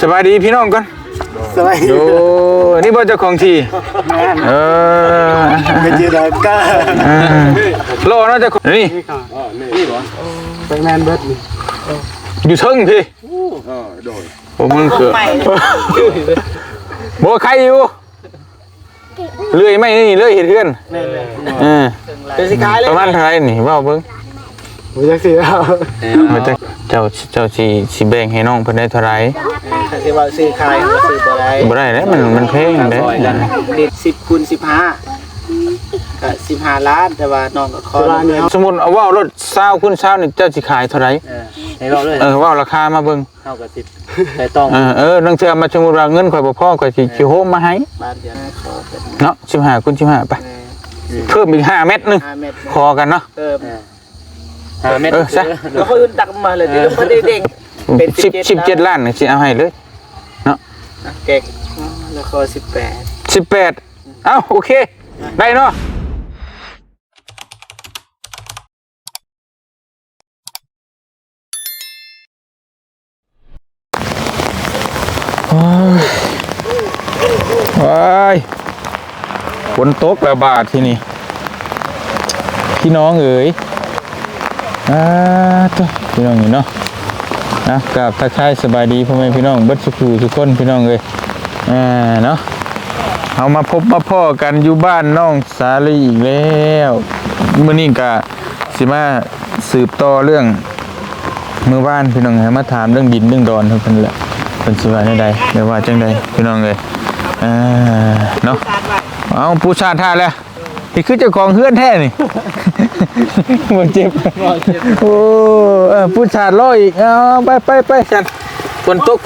สบายดีพี่น้องก่อนสบายโอ้นี่บ่เจ้าของที่ไม่เจอดอกก้ารอเนาะเจ้าของนี่บ่ไปแมนเบิดนี่อยู่เทิงพี่โดยโอ้มึงเกิดบ่ใครอยู่เลื่อยไม่นี่เลื่อยเห็ดเพื่อนเป็นสิขายเลยประมาณเท่าไหร่นี่ว่าเบิ่งบ่จักสิเอาเจ้าสิแบ่งให้น้องเพิ่นได้เท่าไหร่สิว่าซื้อขายซื้อบ่ได้บ่ได้แล้วมันแพงเด้เด็ด10 คูณ 15ก็15 ล้านแต่ว่าน้องก็ขอสมมุติเอาว่ารถ20คูณ20นี่เจ้าสิขายเท่าไหร่ให้เว้าเลยว่าราคามาเบิ่งเท่ากับ10แต่ต้องนังเทื่อมาสมมุติว่าเงินข่อยบ่พอข่อยสิโฮมมาให้บ้านเดียวขอเป็นเนาะ15คูณ15ไปเพิ่มอีก5เม็ดนึงขอกันเนาะ5 เม็ดซะแล้วเขาตักมาเลยบ่ได้เด้งเป็น17ล้านสิเอาให้เลยเนาะเก่งแล้วขอ18เอ้าโอเคได้เนาะว้ายฝนตกระบาดที่นี่พี่น้องเอ๋ยตัวพี่น้องนี่เนาะนะกับทักทายสบายดีพ่อแม่พี่น้องเบิดสุขทุกคนพี่น้องเอ๋ยเนาะเอามาพบมาพ่อกันอยู่บ้านน้องสาลีอีกแล้วมื้อนี้ก็สิมาสืบต่อเรื่องเมื่อวานพี่น้องให้มาถามเรื่องดินเรื่องดอนเพิ่นแหละเพิ่นสิว่าจังได๋หรือว่าจังได๋พี่น้องเอ้ยเนาะเอาปูชาท่าแล้วนี่คือเจ้าของเฮือนแท้นี่บ่เจ็บโอ้ปูชาลอยอีกเอาไปฉันฝนตก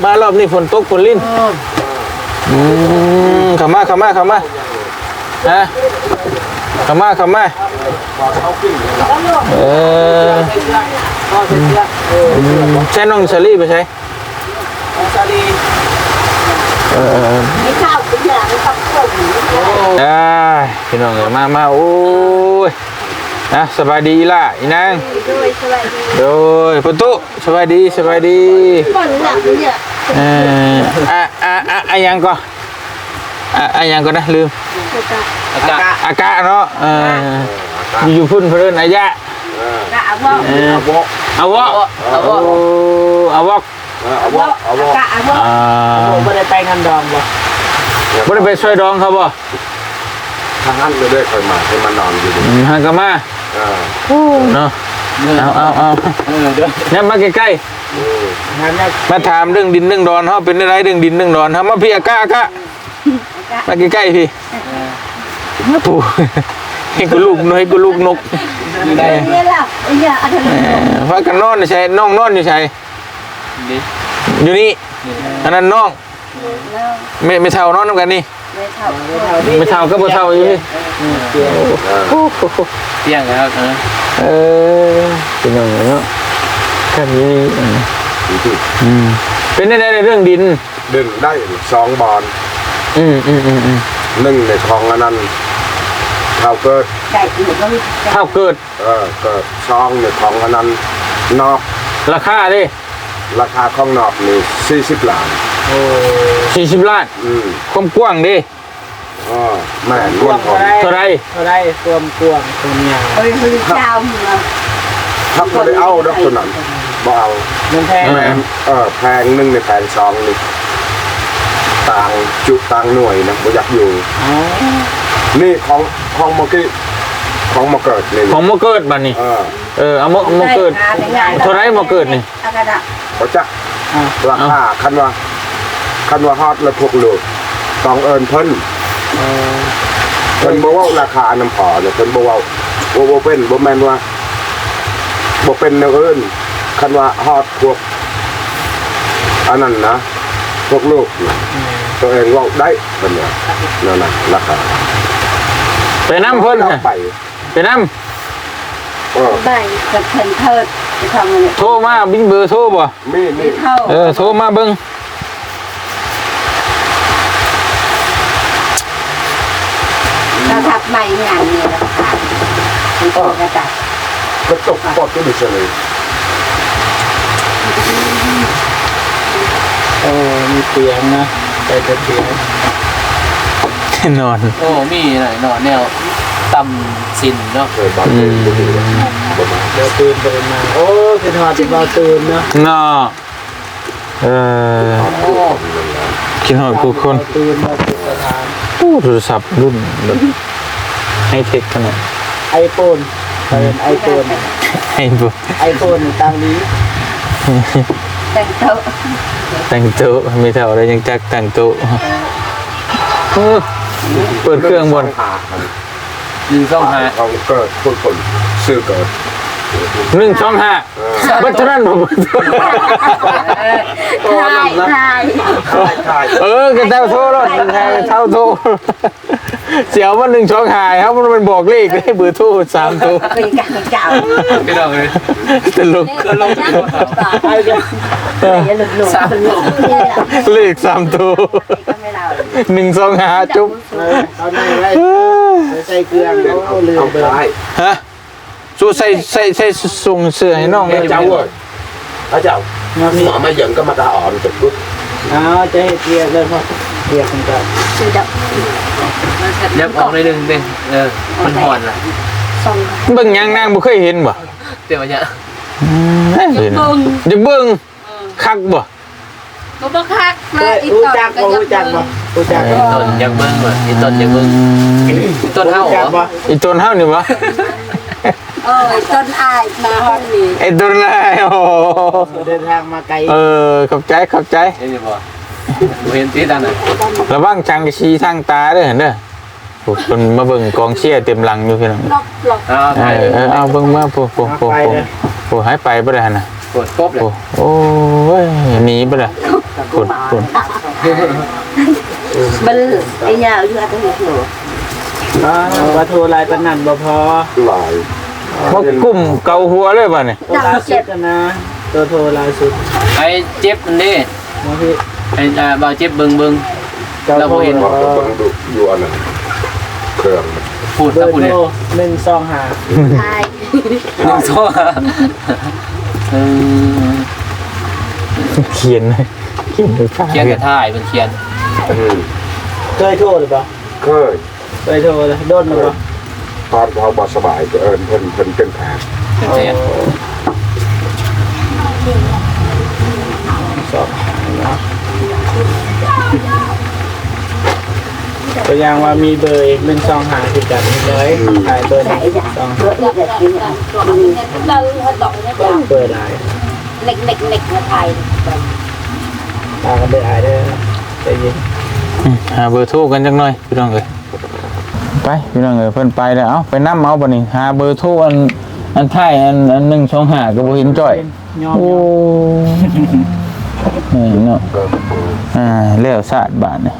มารอบนี้ฝนตกฝนลิ้นเข้ามาฮะเข้ามาใช่น้องชาลีไปใช่ไม่ข้าวเป็นอย่างนี้ครับผมพี่น้องมาโอ้ยสบายดีล่ะอีนางโดยประตูสบายดีบ่นหนักเนี่ยยังก็ยังก็นะลืมอากาเนาะอยู่พุ่นเพื่อนอายะเอาวะไม่ได้ไปงานดองบ่ไม่ได้ไปช่วยดองเขาบ่ทางนั้นเลยได้คอยมาให้มันนอนอยู่ดีฮังกามาเนาะเอาเนี่ยมาใกล้ๆมาถามเรื่องดินเรื่องดอนเขาเป็นอะไรเรื่องดินเรื่องดอนเขามาพี่อากามาใกล้ๆพี่ปู่ให้กูลูกนกฟ้ากันนอนใช่น้องนอนอยู่ใช่อยู่นี่อันนั้นน้องไม่เท่านอนน้ำกันนี่ไม่เท่าก็บ่เท่าอยู่นี่เที่ยงแล้วเป็นยังไงเนาะแค่นี้เป็นได้ในเรื่องดินดึงได้2 บอล1ในคลองอันนั้นเท่าเกิดเกิดเกิด2ในคลองอันนั้นนอกราคาดิราคาของนอกนี่40 ล้าน40 ล้านความกว้างดิแม่ล้วนของเท่าไรความกว้างความยาวถ้าไม่ได้เอาดอกตัวนั้นบ่เอามันแพงแพง1ในแพง2นี่ต่างหน่วยนะบ่อยากอยู่นี่ของเมื่อกี้ของมาเกิดนี่ของมาเกิดบัดนี้เอามาเกิดเท่าไรมาเกิดนี่บ่จักราคาคันว่าฮอดแล้วพวกลูกต้องเอิ้นเพิ่นบ่เว้าราคาน้ำพอเนี่ยเพิ่นบ่เว้าบ่เป็นบ่แม่นว่าบ่เป็นแนวอื่นคันว่าฮอดพวกอันนั้นนะพวกลูกตัวเองเว้าได้เพิ่นว่านั่นน่ะราคาไปนำเพิ่นไปนำได้จะเพิ่นเทิดจะทำอะไรโทรมาบินเบอร์โทรบ่มีโทรมาเบิ่งเราทักใหม่งานเนี่ยนะคะเป็นตัวกระตัดกระตกปอดก็ดิฉันเลย เตียงนะใส่แต่เตียง นอน โอ้มีหน่อยนอนแนวตำสินเนาะ เคยบางทีบ่ดีประมาณ เดี๋ยวตื่นเดินมาโอ้เป็นหอดที่เราตื่นเนาะ เนาะคิดฮอดผู้คน ตื่นมาตื่นประธาน โอ้โทรศัพท์รุ่นแบบไฮเทคขนาด ไอโฟนเป็นไอโฟน ให้บ่ ไอโฟนตามนี้ แต่งโต๊ะ แต่งโต๊ะมีเท่าไรยังจักแต่งโต๊ะเปิดเครื่องบน ยืนต้องหา เขาเกิดคนซื้อเกิด 125บัตรเท่านั้นบ่ ทาย ก็เท่าโทรรถเท่าโทรเสียวมัน125ครับมันบอกเลขให้เบอร์โทร3โทร เป็นการเก่า ไม่ต้องเลย ตลก ไอ้เจ้า อย่าหลุดหลุด เลข3โทร ไม่เรา125จุ๊บ เขาได้ไว้ใส่เครื่องโอ้ลืม เอา เบอร์ ได้ ฮะสู้ใส่ส่งเสื้อให้น้อง เจ้าเว้ยเจ้า มาพี่ หมอมาเหยิงก็มาตาอ่อนจุดปุ๊บ เอาจะให้เกียร์เลยพ่อเกียร์กันก่อน คือดับ เล็บออกเลยหนึ่งเด้มันห่อนล่ะ ส่ง เบิ่งยังนางบ่เคยเห็นบ่ เดี๋ยวจะ จะเบิ่งคักบ่ ก็บ่คัก เคยรู้จักบ่รู้จักบ่รู้จักบ่ ต้นยังเบิ้งเหรออีต้นยังเบิ้งต้นเท่า รู้ เหร จักบ่ อ อีต้นเฮานี่บ่ เอ้ยต้นอายมาห้องนี้ ไอ้ต้นอะไรโอ้ เดินทางมาไกล ขอบใจ เห็นบ่เห็นที่ด้านไหน ระวังจังชีทางตาเด้อเด้อพวกคนมาเบิ่งกองเชียร์เต็มหลังอยู่พี่น้อง ล็อกล็อก เอาเบิ่งมาโอ้หายไปบ่ได้หั่นน่ะ กดครบเลย โอ้ยหนีบ่ได้คน มันไอ้ยาอยู่อันนี้อยู่ ว่าโทรไลน์ปนันบ่พอ หลาย บ่กุ้มเกาหัวเลยบ่นี่ โทรล่าสุดกันนะตัวโทรล่าสุด ไอ้เจ็บมันนี่ มาพี่ ไอ้บ่าวเจ็บเบิ้ง เจ้าโทร บอกกับคนดูอยู่อันนั้นเครื่อง พูด เบอ ถ้า ร์ พูด โท เนี่ย ร125 ทาย หนึ่งโซ่เออ เขียนไปฟ้า เขียนกระท่ายเป็นเขียน เคยโทรหรือเปล่า เคย เคยโทรเลยโดนหรือเปล่า ตอนเขาบอสบายก็เพิ่นเป็นแผล เป็นเขียน สอบตัวอย่างว่ามีเบอร์อีก125คือกันเลยถ่ายเบอร์125 เพื่อที่จะกินเราต่อเนี่ยจ้ะ เบอร์หลาย เล็กมาไทย ตากันเบอร์หลายเด้อใจเย็น หาเบอร์โทรกันจังหน่อยพี่น้องเอ้ยไปพี่น้องเอ้ยเพิ่นไปแล้วเอ้าไปนำเอาบ่นี่หาเบอร์โทรอันท้ายอัน125ก็บ่เห็นจ้อย ยอม โอ้นี่เนาะแล้วสาดบาทเนี่ย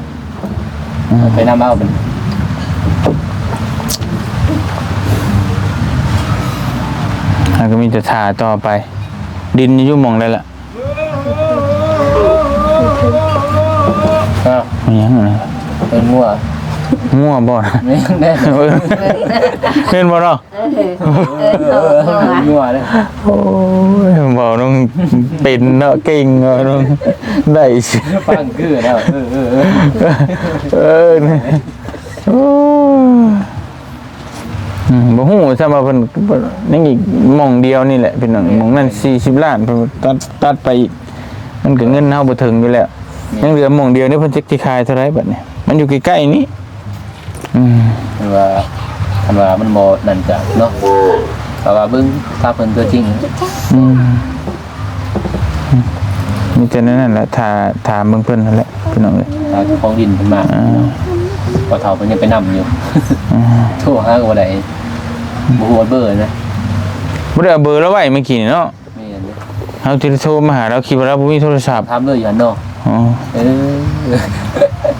ไปนำเอาเป็น ก็มีแต่ถ่าต่อไป ดินอยู่หมองเลยล่ะ อ้าว มันยังไง เป็นมั่ว มั่วบ่นะ ไม่แน่ เล่นบ่เนาะ มั่วเลย โอ้ยบ่น้องเป็นเนาะเก่งเนาะน้องได้สิ ฟังคือแล้วนี่โอ้บ่ฮู้ซะว่าเพิ่นยังอีกหม่องเดียวนี่แหละพี่น้องหม่องนั้น40ล้านเพิ่นตัดไปอีกมันก็เงินเฮาบ่ถึงอยู่แล้วยังเหลือหม่องเดียวนี่เพิ่นสิขายเท่าไหร่บัดนี้มันอยู่ใกล้ๆนี้ว่ามันโมนั่นจ้ะเนาะแต่ว่าเบิ้งถ้าเพิ่นตัวจริง มีแต่นั่นแหละถามเบิ่งเพิ่นนั่นแหละพี่น้องเอ้ย ของดินเพิ่นมาพอเฒ่าเพิ่นยังไปนำอยู่โทรหาก็บ่ได้บ่ฮู้ว่าเบอร์นะ บ่ได้เอาเบอร์เราไว้เมื่อกี้นี่เนาะ แม่นเด้ เฮาสิโทรมาหาเราคิดว่าเราบ่มีโทรศัพท์ ถามเลยอยู่หั่นเนาะ อ๋อ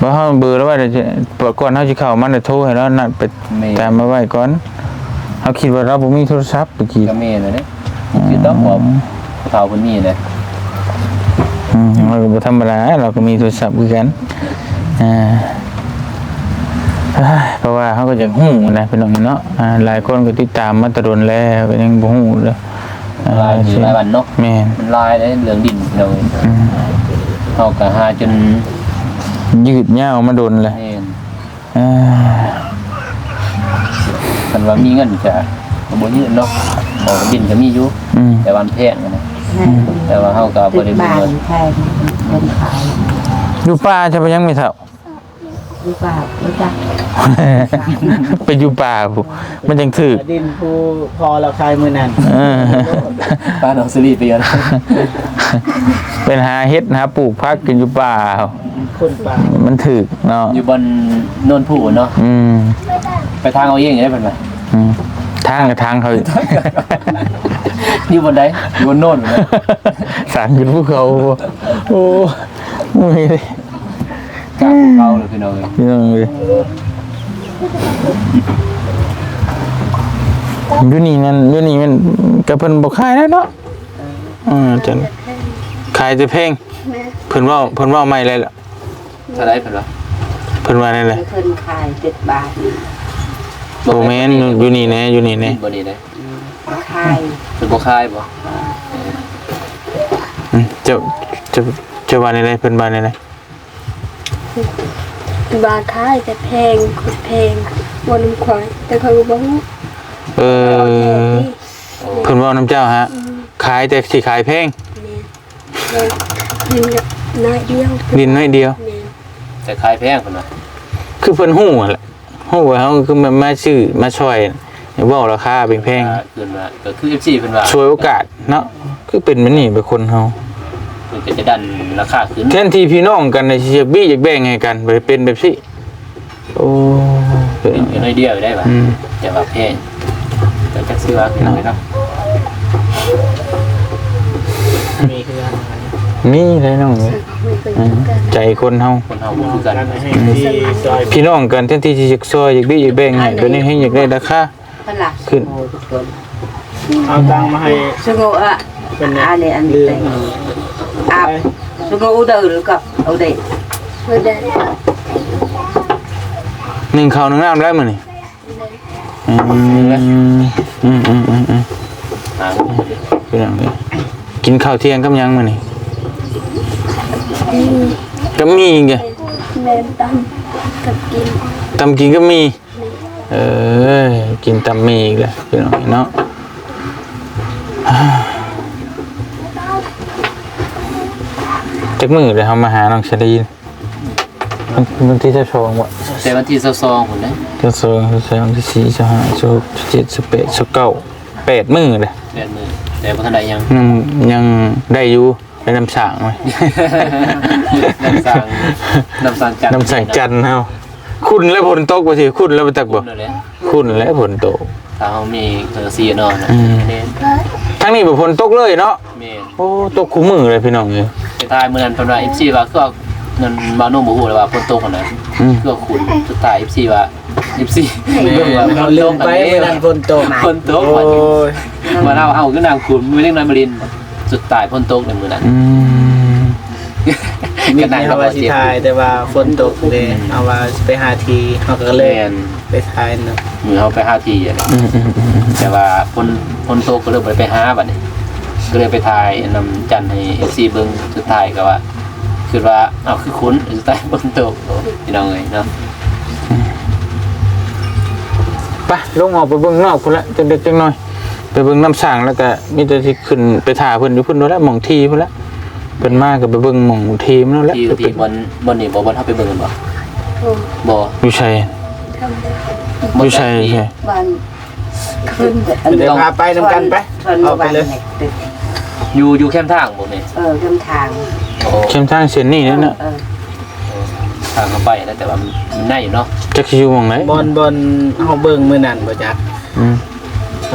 บ่เฮาเบอร์เราไว้เดี๋ยวก่อนเฮาสิเข้ามันจะโทรให้เรานัดไปตามมาไว้ก่อนเฮาคิดว่าเราบ่มีโทรศัพท์เมื่อกี้ ก็แม่นเด้คือต้องบอกเฒ่าเพิ่นมีนะ เราก็บ่ธรรมดาเราก็มีโทรศัพท์คือกันเพราะว่าเขาก็จะหู้นะพี่น้องเนาะหลายคนก็ติดตามมาตลอดแล้วก็ยังบ่ฮู้เลย ลายมีหลายวันเนาะ แม่น มันลายได้เหลืองดินเรา เฮาก็หาจน ยืดยาวมาโดนเลย แม่น อ่า คันว่ามีเงินจะบ่ยืนเนาะบ่ดินก็มีอยู่ อืม แต่วันแพงนะแต่ว่าเฮาก็บ่ ติด ได้มี บ้าน เงิน แพงคนขาย อยู่ป่าจะไปยังไม่เท่า หรือเปล่าไม่จัก ไปอยู่ป่าผู้มันจังถึก ดินผู้พอเราคายมือนั่น เออ ป้าน้องสลีไปเยอะนะ เป็นหาเฮ็ดหาปลูกพักกันอยู่ป่า คนป่า มันถึกเนาะ อยู่บนโนนผู้เนาะ อืม ไปทางเอาเองได้เพิ่นว่า อืมทางกับทางเขาอีก อยู่บนใดอยู่บนโน่นเลย สารขึ้นภูเขาโอ้มือเลย กลางภูเขาเลยพี่น้องเอ้ย พี่น้องเลยอยู่นี่นั่นอยู่นี่มันกับเพิ่นบ่ขายแล้วเนาะจังขายแต่เพลงเพิ่นเว้าใหม่เลยล่ะ เท่าไหร่เพิ่นว่า เพิ่นว่านั่นแหละ ไม่เคยขาย7 บาท โอ้แม่นอยู่นี่แน่อยู่นี่แน่ บ่นี่ได้ ขาย เพิ่นบ่ขายบ่ จะว่าอะไรเพิ่นว่าอะไร บาท้ายแต่แพงขุดแพงบนน้ำควายแต่เขาก็บอกว่า เพิ่นว่าน้ำเจ้าฮะขายแต่สิขายแพง ดินน้อยเดียว ดินน้อยเดียว แต่ขายแพงเพิ่นว่า คือเพิ่นฮู้แหละฮู้ว่าเฮาคือมาซื้อมาช่วยเว้าราคาแพง เพิ่นว่าก็คือ FC เพิ่นว่า ๆช่วยโอกาสเนาะคือเป็นแบบนี้เป็นคนเฮา เพิ่นก็จะดันราคาขึ้น แทนที่พี่น้องกันน่ะสิอยากบี้อยากแบ่งให้กันบ่ได้เป็นแบบนี้โอ้เป็น เป็นน้อยเดียวได้ป่ะแต่ว่าแพงแต่จักซื้อว่าพี่น้องเนาะ มีเพื่อน มีได้น้องเอ้ย ไม่เป็นกัน ใจคนเฮา คนเฮาบ่คือกัน การให้ที่ซอย พี่น้องกันแทนที่สิอยากช่วยอยากบี้อยากแบ่งให้ตัวนี้ให้อยากได้ราคา เพิ่นล่ะ ขึ้น โอ้ทุกคน เอาตังค์มาให้ สงบอ่ะ เป็น อันนี้อันนี้เต็งอาบสงบอุดรหรือกับเอาเด็ก เพื่อได้ หนึ่งข้าวหนึ่งน้ำได้มื้อนี่อืม หา พี่น้องเอ้ยกินข้าวเที่ยงกับหยังมื้อนี่ก็มีไง แมนตำกับกิน ตำกินก็มีกินตำมีอีกแล้วพี่น้องเนาะจักมื้อเดี๋ยวเฮามาหาน้องชะลีนวันที่จะโชว์ว่า แต่วันที่22พุ่นเด้ จะโชว์ที่4 5 6 7 8 9 8มื้อเลย แม่นมื้อแต่บ่ทันได้ยัง ยังได้อยู่ได้น้ำสางไหม น้ำสั่งน้ำสั่งจันทร์ น้ำสางจันทร์เฮาคุณแล้วฝนตกบ่สิคุณแล้วบ่ตักบ่ นั่นแหละ คุณแล้วฝนตก ถ้าเฮามีซีนอนนะแม่น ทั้งนี้บ่ฝนตกเลยเนาะ แม่น โอ้ตกคู่มือเลยพี่น้องเอ้ย ไปทายมื้อนั้นเพิ่นว่า FC ว่าคือเงินบ่นุ่มบ่ฮู้เลยว่าฝนตกนั่นน่ะ อืม คือคุณสุดท้าย FC ว่า FC เราลืมไปเมื่อนั้นฝนตก ฝนตก โอ้ย มาเอาคือนางคุณไม่เรียกนายมารินสุดท้ายฝนตกในมื้อนั้น อืม มี ก็นั่ง เอาว่าสิทายแต่ว่าฝนตกเลยเอาว่าไปหาทีเขาก็เลย แม่น ไปทายเนาะ มือเฮาไปหาที่อะแต่ว่าฝนตกก็เลยบ่ได้ไปหาบัดนี้ก็เลยไปถ่ายนำจันให้ FC เบิ่งสุดท้ายก็ว่าคือว่าเอาคือคุณสุดท้ายฝนตกพี่น้องเอ้ยเนาะ ไปลงออกไปเบิ่งนอกพุ่นละจังเด็กจังน้อยไปเบิ่งน้ำสางแล้วก็มีแต่สิขึ้นไปท่าเพิ่นอยู่พุ่นโดนแล้วหม่องทีพุ่นละเพิ่นมาก็ไปเบิ่งหม่องทีมันนั่นแหละ ที่บนนี่บ่เฮาไปเบิ่งกันบ่ โอ้ บ่ อยู่ชัย ทำได้ อยู่ชัยใช่ บ้าน ขึ้น เดี๋ยวพาไปนำกันไปเอาไปเลย อยู่แคมป์ทางบ่แม่ เดินทาง โอ้ เข้มทางเส้นนี้นั่นน่ะ ทางเข้าไปนะแต่ว่ามันน่าอยู่เนาะ จักสิอยู่หม่องไหน บอลเฮาเบิ่งมื้อนั้นบ่จัก อืม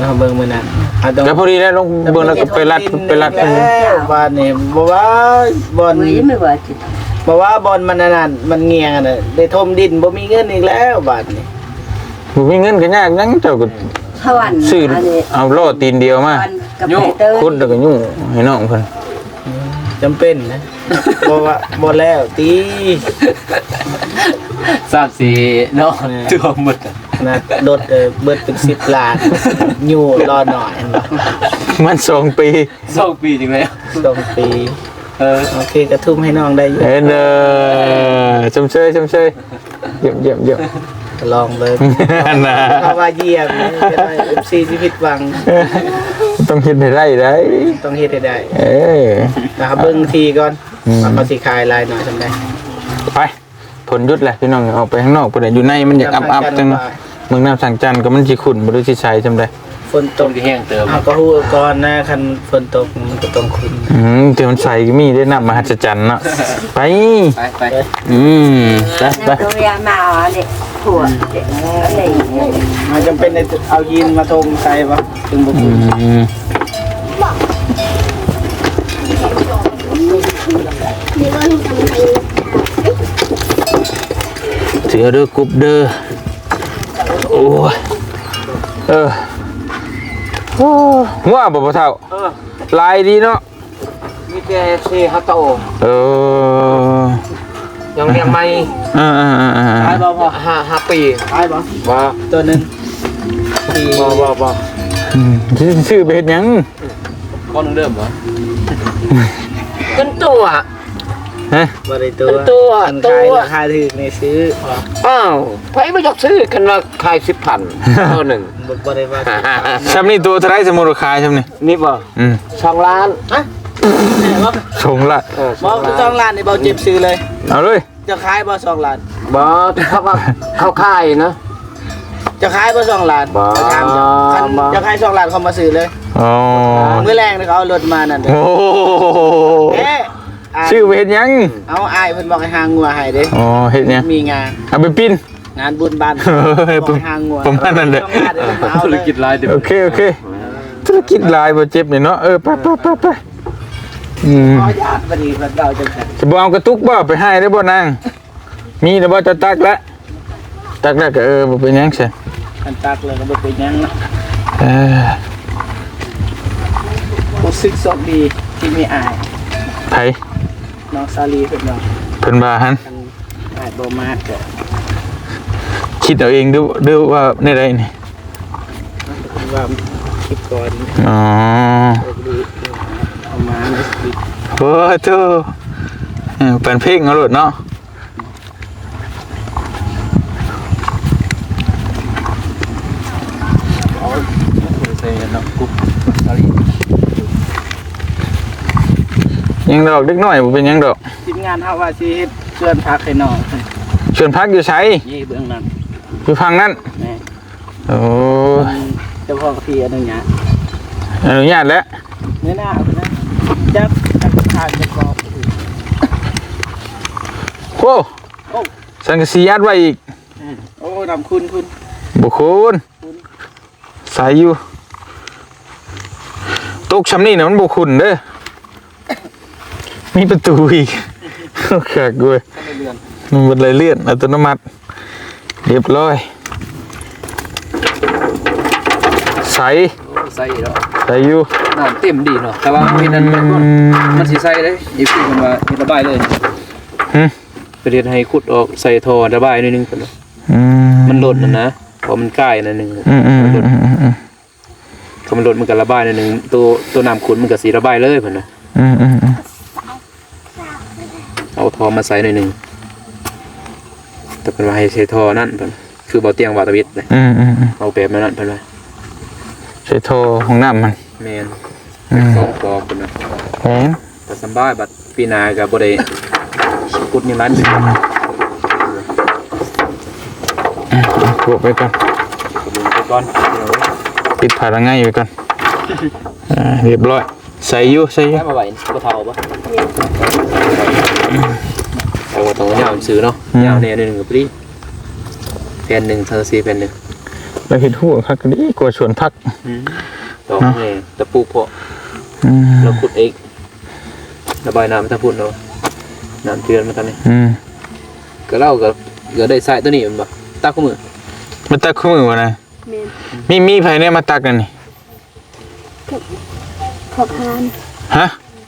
เฮาเบิ่งมื้อนั้นเอาต้อง แล้วพอดีแล้วลงเบิ่งแล้วก็ไปรัด แล้วบ้านนี่บ่ว่าบอล ไม่ว่าจิต บ่ว่าบอลมันนั่นมันเงียงน่ะได้ทมดินบ่มีเงินอีกแล้วบ้านนี่ บ่มีเงินก็ยากนังเจ้าก็ สวรรค์ ซื้อเอาโลตีนเดียวมา กับไปเตอร์ คุดแล้วก็ยุ่งให้น้องเพิ่น จำเป็นนะบ่ว่าบ่แล้วตี 3-4เนาะตัวหมด นะรถเบิดเป็น10ล้านอยู่รอหน่อยเห็นบ่ มัน2 ปี 2 ปีจริงแล้ว 2 ปี โอเคกระทุ่มให้น้องได้อยู่ เอ็นชมเชยเยี่ยม ลองเลย นะ เพราะว่าเยี่ยมFC ที่ผิดหวัง ต้องคิดให้ได้ ต้องเฮ็ดให้ได้ นะครับเบิ่งทีก่อนว่าเขาสิขายลายหน่อยจังได๋ ไปผลยุดแหละพี่น้องออกไปข้างนอกพุ่นอยู่ในมันอยากอับจังเมืองน้ำสังจันก็มันสิขุ่นบ่รู้สิใช้จำได้ ฝนต ต้ ก นที่แห้งเติม เอาก็ฮู้ก่อนนะคันฝนตกมันก็ต้องคุ้น แต่มันใส่ก็มีได้น้ำมหัศจรรย์เนาะไป ไป ไป น้ำตัวเรียมาอ๋อเด็กหัวเด็กอะไรอย่างเงี้ย มันจำเป็นเอายีนมาทมใส่บ่ถึงบ่คุ้น เสือเด้อกรุบเด้อโอ้ยงัวบ่เท่าลายดีเนาะ มีแต่ซีฮัตโต ยังเรียงไม่ ขายบ่พอ 5 ปี ขายบ่ บ่ ตัวหนึงที่ บ่ ชื่อไปเฮ็ดหยัง คนเดิมเหรอเป็นตัว ฮะ บ่ได้ตัว เป็นตัว อันขายราคาถูกนี่ซื้อพอ อ้าวไผไม่อยากซื้อกันว่าขาย 10,000 ตัวหนึ่ง บ่ได้ว่า ซ้ำนี่ตัวเท่าไรสมมุติว่าขายซ้ำนี่ นี่บ่2 ล้าน ฮะ ชงละ บ่2ล้านนี่บ่เจ็บซื้อเลย เอาเลย จะขายบ่2ล้าน บ่เขาว่าเขาขายนะ จะขายบ่2ล้าน บ่ จะถามจะคัน บ่ จะขาย2ล้านเขามาซื้อเลย อ๋อ มื้อแรงนี่เขาเอารถมานั่นเด้ โอ้ เอ๊ะอ้าย ชื่อไปเฮ็ดหยัง เอาอ้ายเพิ่นบอกให้หางัวให้เด้ อ๋อเฮ็ดหยัง มีงาน เอาไปปิ้น งานบุญบ้าน เฮ้ย บอกให้หางัว ประมาณนั้นแหละ ต้องมาเดี๋ยวผมเอา ธุ เล ร ย กิจรายเดือน โอเคธุรกิจหลายบ่เจ็บนี่เนาะไป ขออนุญาตบัดนี้บัดเราจังซั่น จะบ่เอากระตุกบ่ไปให้ได้บ่นางมีแต่บ่จะตักแล้วตักแล้วก็บ่เป็นหยังซะ คันตักเลยก็บ่เป็นหยังเนาะ เออ รู้สึกโชคดีที่มีอ้าย ไผ น้องซาลีเพิ่นเนาะ เพิ่นว่าหั่น คันอ้ายบ่มาก็ คิดเอาเองดูว่าในใดนี่ เพิ่นว่าคิดก่อน อ๋อ โชคดีเอามาในชีวิต โอ้โธ่เป็นเพลงเอาโลดเนาะ ใส่เนาะกุ๊บสาลี ยังดอกเด็กน้อยบ่เป็นหยังดอก ทีมงานเฮาว่าสิเฮ็ดสวนผักให้น้อง ชวนพักอยู่ไส ยี่เบื้องนั้น อยู่ฝั่งนั้น แม่ โอ้ เจ้าพ่อพี่อนุญาต อนุญาตแล้ว มื้อหน้าเอานะจักทานจะกรอบ โอ้สังกะสียัดไว้อีก โอ้นำคุณ บุคุณใส่อยู่ตกชำนี่นะมันบุคุณเด้อมีประตูอีกขากด้วยมันเป็นไรเลื่อนอัตโนมัติเรียบร้อยใส่ ใส่แล้ว ใส่อยู่ น้ำเต็มดีเนาะแต่ว่าเฮ็ดนั้นมันสิใส่เลยอีกคือมันว่าเฮ็ดระบายเลย หืม ไปเรียนให้ขุดออกใส่ท่อระบายหนิดนึงเพิ่นว่ามันหล่นนะเพราะมันใกล้นั่นนึงมันหล่นถ้ามันหล่นมันก็ระบายหนิดนึงตัวน้ำขุ่นมันก็สิระบายเลยเพิ่นว่าเอาท่อมาใส่หน่อยนึงแต่เพิ่นว่าให้ใส่ท่อนั่นเพิ่นคือบ่เตียงบ่ตะวิดเลยเอาแบบนั้นเพิ่นว่า ใส่โทรของน้ำมัน แม่นสองกอเพิ่นว่า เห็น แต่สำบายบัดปีหน้าก็บ่ได้ขุดนี่ร้าน กดไปก่อน ขบุญไปก่อนเดี๋ยว ปิดผ่านง่ายไปก่อนเรียบร้อยใส่อยู่ ให้มาไหวบ่เท่าบ่เอาว่าต้องยาวซื้อเนาะยาวแน่นึงก็พอดีแผ่นหนึงเธอ4แผ่นหนึง เราเห็นหัวคักก็ดีกว่าสวนพัก ดอกนี่ตะปูเพาะเราขุดเองระบายน้ำถ้าพุ่นเนาะน้ำเตือนมาตอนนี้ก็เล่าก็ได้ใส่ตัวนี้มันบ่ตักข้อมือ มาตักคู่มือวะนะ แม่น มีไผเนี่ยมาตักกันนี่ ขอพาน ฮะ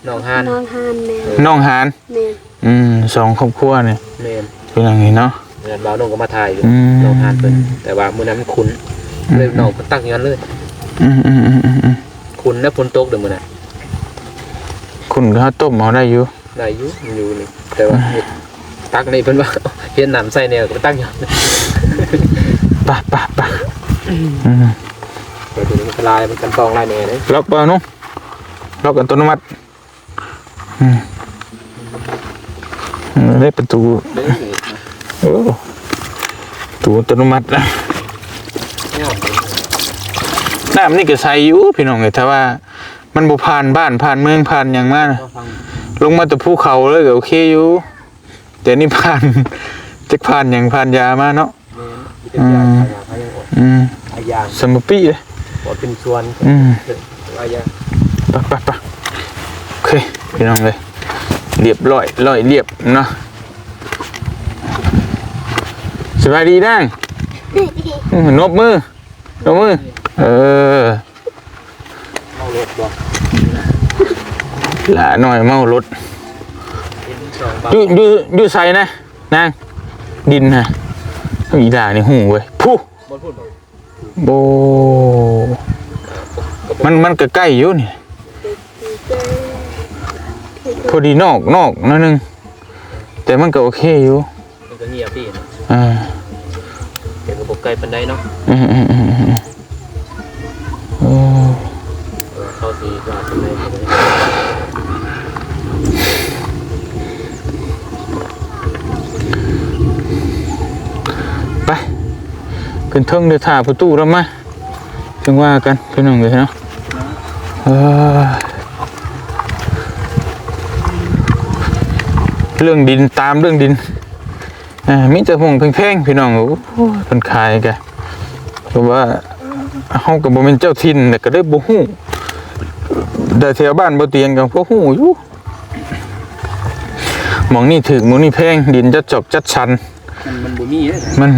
น้องฮาน น้องฮานแม่น น้องหาน แม่น สองครอบครัวเนี่ย แม่น เป็นอย่างนี้เนาะ เงินบ่าวน้องก็มาถ่ายอยู่ อืม น้องฮานเพิ่นแต่ว่ามื้อนั้นมันคุ้นเลยน้องเพิ่นตักอย่างนั้นเลย คุ้นแล้วฝนตกเด้อมื้อน่ะ คุณก็ต้มเอาได้อยู่ ได้อยู่มันอยู่นี่แต่ว่าเฮ็ดตักนี่เพิ่นว่าเฮ็ดน้ำใส่แนวก็ไปตักอยู่ ปะเดี๋ยวนี้มันก็ลายมันกันตองลายแน่เด้ ล็อกเปล่านุ๊กล็อกอัตโนมัติได้ประตู เด้ โอ้ประตูอัตโนมัตินะน้ำนี่ก็ใส่อยู่พี่น้องเลยแต่ว่ามันบ่ผ่านบ้านผ่านเมืองผ่านอย่างมากนะลงมาแต่ภูเขาเลยก็โอเคอยู่แต่นี่ผ่านจะผ่านอย่างผ่านยามาเนาะสมปีเลย บ่เป็นส่วนว่ายา ไปโอเคพี่น้องเลยเรียบร้อยเรียบเนาะสบายดีดังนบมือเมารถบ่ละหน่อยเมารถอยู่ใส่นะนางดินนะอีด่านี่หูเว้ยผู้โบมันก็ใกล้อยู่นี่พอดีนอกนั่นนึงแต่มันก็โอเคอยู่ มันก็เงียบพี่ เ ก็บ่ไกลปานใดเนาะเข้าสิว่าปานใดไปขึ้นเทิงเดือถ่าประตูแล้วมาจึงว่ากันพี่น้องเลยเนาะเรื่องดินตามเรื่องดินมิจะห่วงแพงๆพี่น้องโอ้คนขายกันเพราะว่าเฮากับบ่เป็นเจ้าถิ่นแต่ก็ได้บ่ฮู้แต่แถวบ้านบ่เตียงกันพวกฮู้อยู่หม่องนี่ถึกหม่องนี่แพงดินจัดจอกจัดชันมันบ่มีเด้ มัน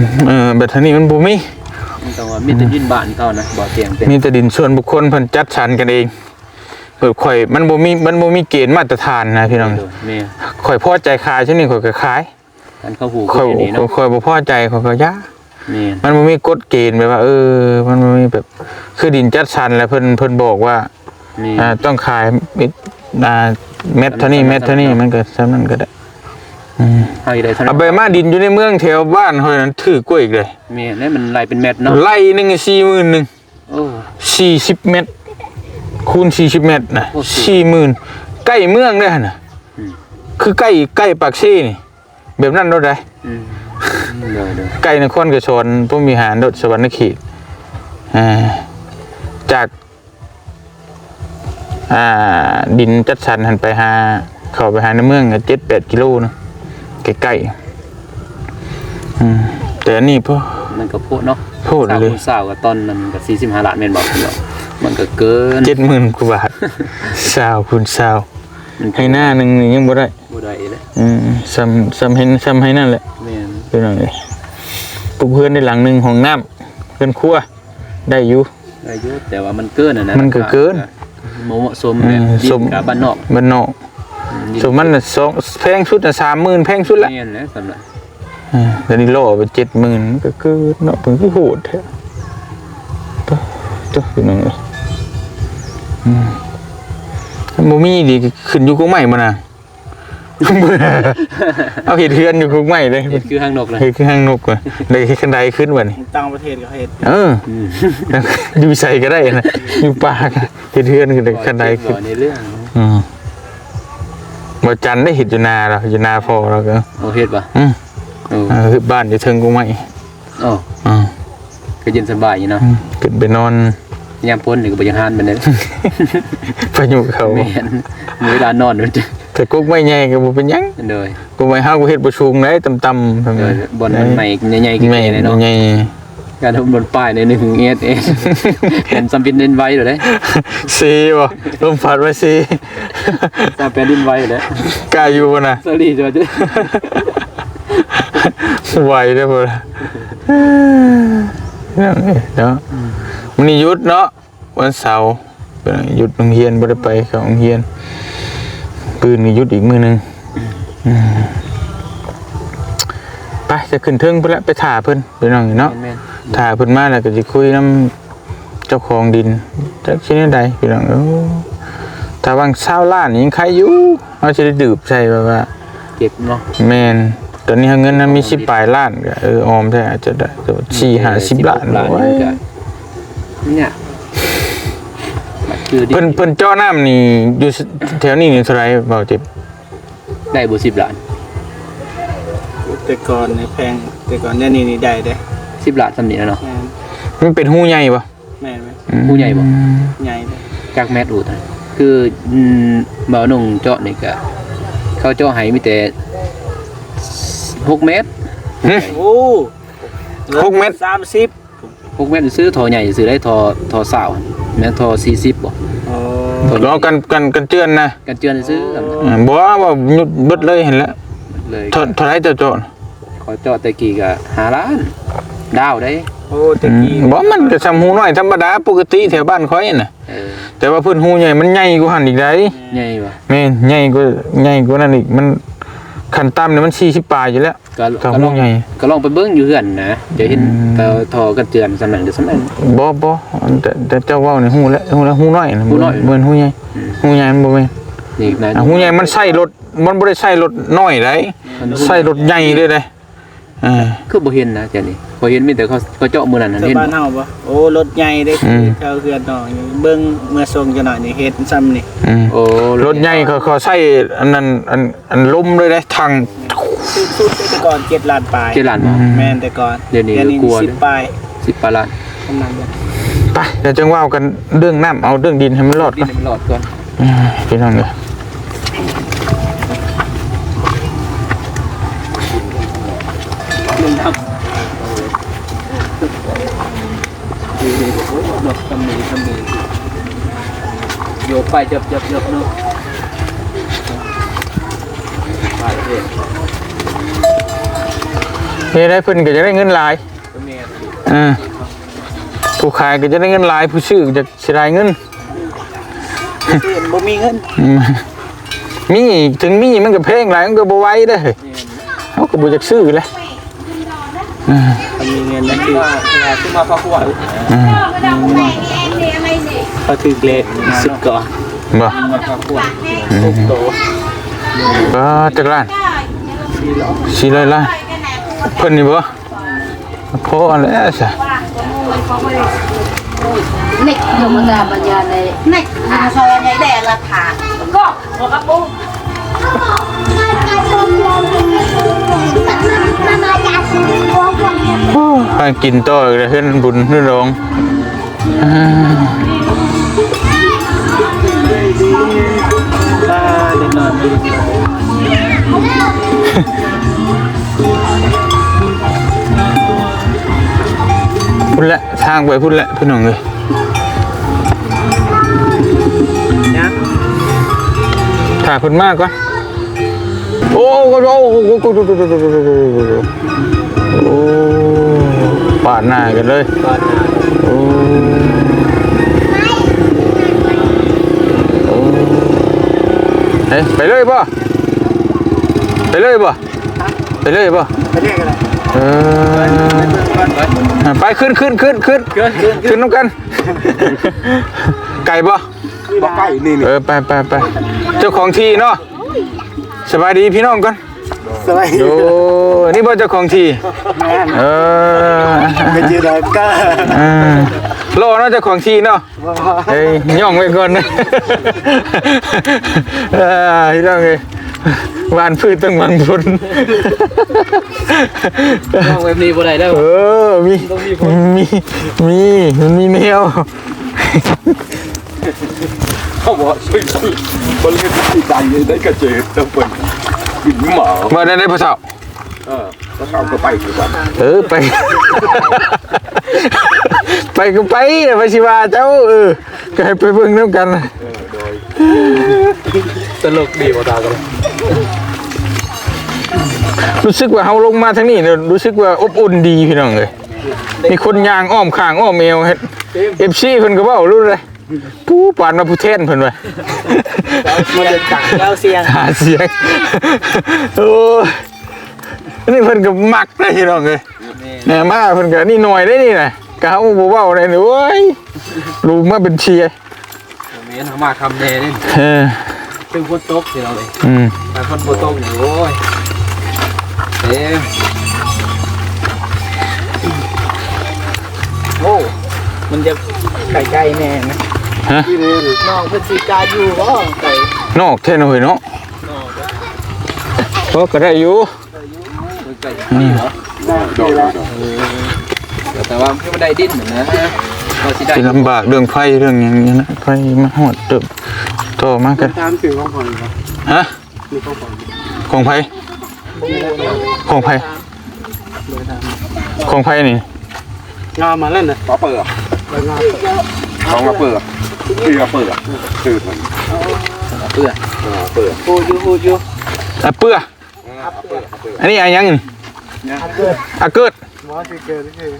แบบนี้มันบ่มีมันต้องว่ามีแต่ดินบ้านเขานะบ่เตียงเป็นมีแต่ดินส่วนบุคคลเพิ่นจัดชันกันเองข่อยมันบ่มีเกณฑ์มาตรฐานนะพี่น้องข่อยพอใจขายชั่วนี้ข่อยก็ขายกันเขาฮู้คือนี่เนาะข่อยบ่พอใจข่อยก็ย่านี่มันบ่มีกฎเกณฑ์แบบว่ามันบ่มีแบบคือดินจัดชันแล้วเพิ่นบอกว่าต้องขายเม็ดเท่านี้เม็ดเท่านี้มันก็ซ้ำนั้นก็ได้เอาไปมาดินอยู่ในเมืองแถวบ้านเฮานั้นถือกล้วยอีกเลยแม่นมันไล่เป็นเม็ดเนาะไล่นึง40,000นึงโอ้40เม็ดคูณ40เม็ดน่ะ40,000ใกล้เมืองเด้อน่ะคือใกล้ปากซี่นี่แบบนั้นโดดได้ใกล้นครกระชอนพวกมีหารโดดสวรรณเขตจากดินจัดสรรหันไปเข้าไปหาในเมือง7-8 กิโลนะใกล้ๆแต่อันนี้พ่อมันก็โพดเนาะโพดเลยสาวกับตอนนั้นก็45ล้านแม่นบ่เนาะมันก็เกิน 70,000 กว่าบาทสาวคุณสาวให้หน้านึงยังบ่ได้เลยซ้ำให้นั่นแหละแม่นเป็นจังได๋ปลูกเฮือนในหลังนึงห้องน้ำเฮือนครัวได้อยู่แต่ว่ามันเกินน่ะนะมันก็เกินเหมาะสมแบบดินกับบ้านนอกสมมันน่ะ2แพงสุดน่ะ 30,000 แพงสุดละแม่นแล้วสำหรับแต่นี่โลไป 70,000 ก็คือเนาะเพิ่นคือโหดแท้ตัวพี่น้องบ่มีดิขึ้นอยู่กงไม้บ่น่ะเอาเฮ็ดเฮือนอยู่กงไม้เลยเฮ็ดคือหางนกเลยเฮ็ดคือหางนกว่ะได้คันใดขึ้นบ่นี่ต่างประเทศก็เฮ็ดอยู่ใส่ก็ได้นะอยู่ป่าเฮ็ดเฮือนคือได้คันใดขึ้นในเรื่องบ่จันได้เฮ็ดอยู่นาแล้วอยู่นาพอแล้วก็เฮ็ดบ่คือบ้านอยู่เทิงกงไม้ก็เย็นสบายอยู่เนาะขึ้นไปนอนยามพ้นนี่ก็บ่ยังหานปานใดไปอยู่เขาแม่นเวลานอนด้วยแต่กุ๊กไม่ใหญ่ก็บ่เป็นหยังเลยกุ๊กไม่เฮาก็เฮ็ดบ่สูงได้ต่ำๆบ่มันใหม่ใหญ่ๆขึ้นไปเนาะใหญ่การบนป้ายใน1เอสเป็นซัมปินเด่นไว้เด้อเด้ซีบ่ลมพัดไว้ซีซัมเป็นดินไว้เด้กล้าอยู่บ่น่ะสลีจ้ะไหวเด้อบ่เนาะมื้อนี้หยุดเนาะวันเสาร์หยุดโรงเรียนบ่ได้ไปเข้าโรงเรียนปืนนี่หยุดอีกมื้อนึงไปจะขึ้นเทิงพุ่นละไปถ่าเพิ่นพี่น้องเนาะถ่าเพิ่นมาแล้วก็สิคุยนำเจ้าของดินจักสิแนวใดพี่น้องถ้าวาง20ล้านยังใครอยู่ เขาจะได้ดื่มใช่แบบว่า เก็บเนาะ แมนตอนนี้เงินนั้นมี10ปลายล้านก็ออมแท้อาจจะได้4-50ล้านโอ้ย เนี่ยบัตรคือดิ เพิ่นเจาะน้ำนี่อยู่แถวนี้นี่เท่าไหร่เบาจิบ ได้บ่10 ล้าน แต่ก่อนในแพงแต่ก่อนเนี่ยนี่ได้เด้ 10 ล้านสำนี้แล้วเนาะ แม่น มันเป็นหูใหญ่บ่ แม่นไหม ผู้ใหญ่บ่ ใหญ่เลย จากแมตอูดอะคือบ่าวนุ่งเจาะนี่ก็เขาเจาะให้มีแต่6 เมตร โอ้ 6 เมตร 30 6 เมตรซื้อทอใหญ่ซื้อได้ทอสาวแม่นทอ40บ่ อ๋อ รอกันเจือนนะ กันเจือนซื้อกัน บ่ว่าหยุดเบิดเลยเห็นแล้ว เลย เท่าไหร่เจ้าโจร ขอเจาะแต่กี้ก็5 ล้านดาวได้ โอ้ตะกี้ บ่มันก็ซ้ำหูน้อยธรรมดาปกติแถวบ้านข้อยน่ะ เออ แต่ว่าเพิ่นหูใหญ่มันใหญ่กว่าหั่นอีกได้ ใหญ่บ่ แม่นใหญ่กว่านั้นอีกมันขั้นต่ำเนี่ยมัน40ปลายอยู่แล้ว ก็ กับ ก็ล หู อง ใหญ่ ก็ลองไปเบิ่งอยู่เฮือนนะเดี๋ยวเห็นทอกันเจือนสำนักหรือสำนัก บ่แต่เจ้าเว้านี่หูแล้วหูน้อยนะ หูน้อย เหมือนหูใหญ่หูใหญ่มันบ่แม่น นี่นะ หูใหญ่มันใส่รถมันบ่ได้ใส่รถน้อยได้ใส่รถใหญ่เลยเด้คือบ่เห็นนะเจ้านี่บ่เห็นมีแต่เขาเจาะมื้อนั้น แต่ เห็น บ้านเฮาบ่โอ้รถใหญ่เด้เข้าเฮือนน้องนี่เบิ่งเมื่อส่งจังหน่อยนี่เฮ็ดซ้ำนี่ โอ้ รถใหญ่เขาใส่อันนั้นอันลมเลยได้ทาง สุดๆแต่ก่อน7ล้านปลาย เจริญบ่ แม่นแต่ก่อน เดี๋ยวนี้กลัว 10ปลาย 10 ปลาล้าน กำลังเด้อ ไปเดี๋ยวจังว่ากันเรื่องน้ำเอาเรื่องดินให้มันรอด ดิ ก่อน นมันหลอดก่อน พี่น้องเด้อ ลุงทำดอกตำมีโยกไปจับเนาะไปเด้ เฮ็ดให้เพิ่นก็จะได้เงินหลาย ก็แม่น ผู้ขายก็จะได้เงินหลายผู้ซื้อก็จะสิได้เงิน บ่มีเงิน มีถึงมีมันก็แพงหลายมันก็บ่ไหวเด้อเฮาก็บ่จักซื้อเลย ถ้ามีเงินนั่นคือ ขึ้นมาพักหัว เขาถือเลขสุดก่อน บ่ มาพักหัว โต ก็จักล้าน400ล้านเพิ่นนี่บ่พอแล้วซะ นิกธรรมดาปัญญาในนิกซอยในแดงราคาก็หัวกระปุก ให้กินต่อเลยเฮ็ดบุญเฮ็ดรอง ถ้าเด็กน้อย พุ่นละทางไปพุ่นละพี่น้องเอ้ย นะ ถ่ายเพิ่นมากก่อนโอ้ปาดหน้ากันเลย ก่อนนะ โอ้เฮ้ยไปเลยป่ะไปเลยป่ะไปเลยป่ะ ไปเรียกอะไร ไปขึ้นน้ำกันไก่ป่ะ บ่ใกล้นี่นี่ ไปเจ้าของที่เนาะสบายดีพี่น้องกัน สบายดี โอ้นี่บ่เจ้าของที่ แม่น ไป จือดอกก้าร อเนาะเจ้าของที่เนาะเฮ้ยย่องไว้ก่อนนะพี่น้องเอ้ยหวานพืชต้องหวังผล มองแบบนี้บ่ได้แล้ว มีมันมีแนว เขาบอกช่วยบ่เล่นที่ใจได้กระเจิดต้องเปิดกินหมา บ่ได้พ่อเฒ่า แล้วเขาก็ไปคือกัน ไป ไปก็ไปนะไปสิว่าเจ้าก็ให้ไปเบิ่งน้ำกัน ตลกดีบ่ตากัน รู้สึกว่าเฮาลงมาทางนี้เนี่ยรู้สึกว่าอบอุ่นดีพี่น้องเลยมีคนย่างอ้อมข้างอ้อมเอวเฮ็ด FC เพิ่นก็เว้ารู้เลยผู้ปานมาผู้แทนเพิ่นว่า มันจะตักเจ้าเสียง หาเสียงโอ้ยนี่เพิ่นก็มักได้พี่น้องเอ้ยแหน่มาเพิ่นก็นี่หน่อยได้นี่น่ะก็เฮาบ่เว้าได้นี่โอ้ยรู้มาเป็นเชียร์ แม่นมาคำแน่นี่ ซึ่งฝนตกเราเลย แต่ฝนบ่ตกนี่โอ้ยโอ้มันจะไก่แน่นะ ฮะ น้องเพิ่นสิกาอยู่บ่ไก่ นอกแท้หน่อยเนาะก็ได้อยู่ ไก่นี่เหรอแต่ว่าไม่ได้ดิ้นนะเราสิได้ สิลำบากเรื่องไฟเรื่องอย่างนี้นะไฟมาหอดเติบต่อมากัน ตามสื่อของผมครับ ฮะของไฟของไฟของไฟนี่ งามาเล่นนะ có bờ không có bờ khi có bờ từ mình เพื่อ bờ พูดอยู่ อะเปื้ออันนี้อะไรยังนี่อะเกิด บ่สิเกิดคือ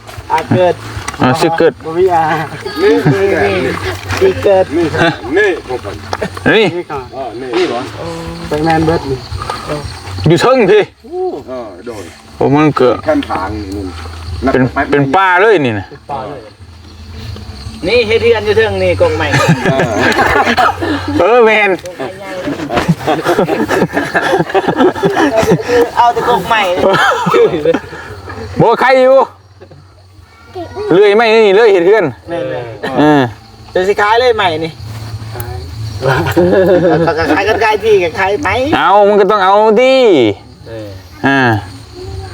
เกิด สิเกิด บ่มีนี่สิเกิด nè không phải นี่ นี่ก่อน nè ไปแมนเบิดนี่ อยู่เทิงพี่ rồi ผมมันเกิด khăn thang nhìn เป็นป่าเลยนี่นะ นี่เฮ็ดเฮือนอยู่เทิงนี่กงใหม่ แมน เอาแต่กงใหม่ บัวใครอยู่เลื่อยไม่นี่เลื่อยเห็ดเพื่อน แม่น เออ จะสิขายเลยใหม่นี่ขายกันไกลที่กับขายไหม เอามันก็ต้องเอาดิ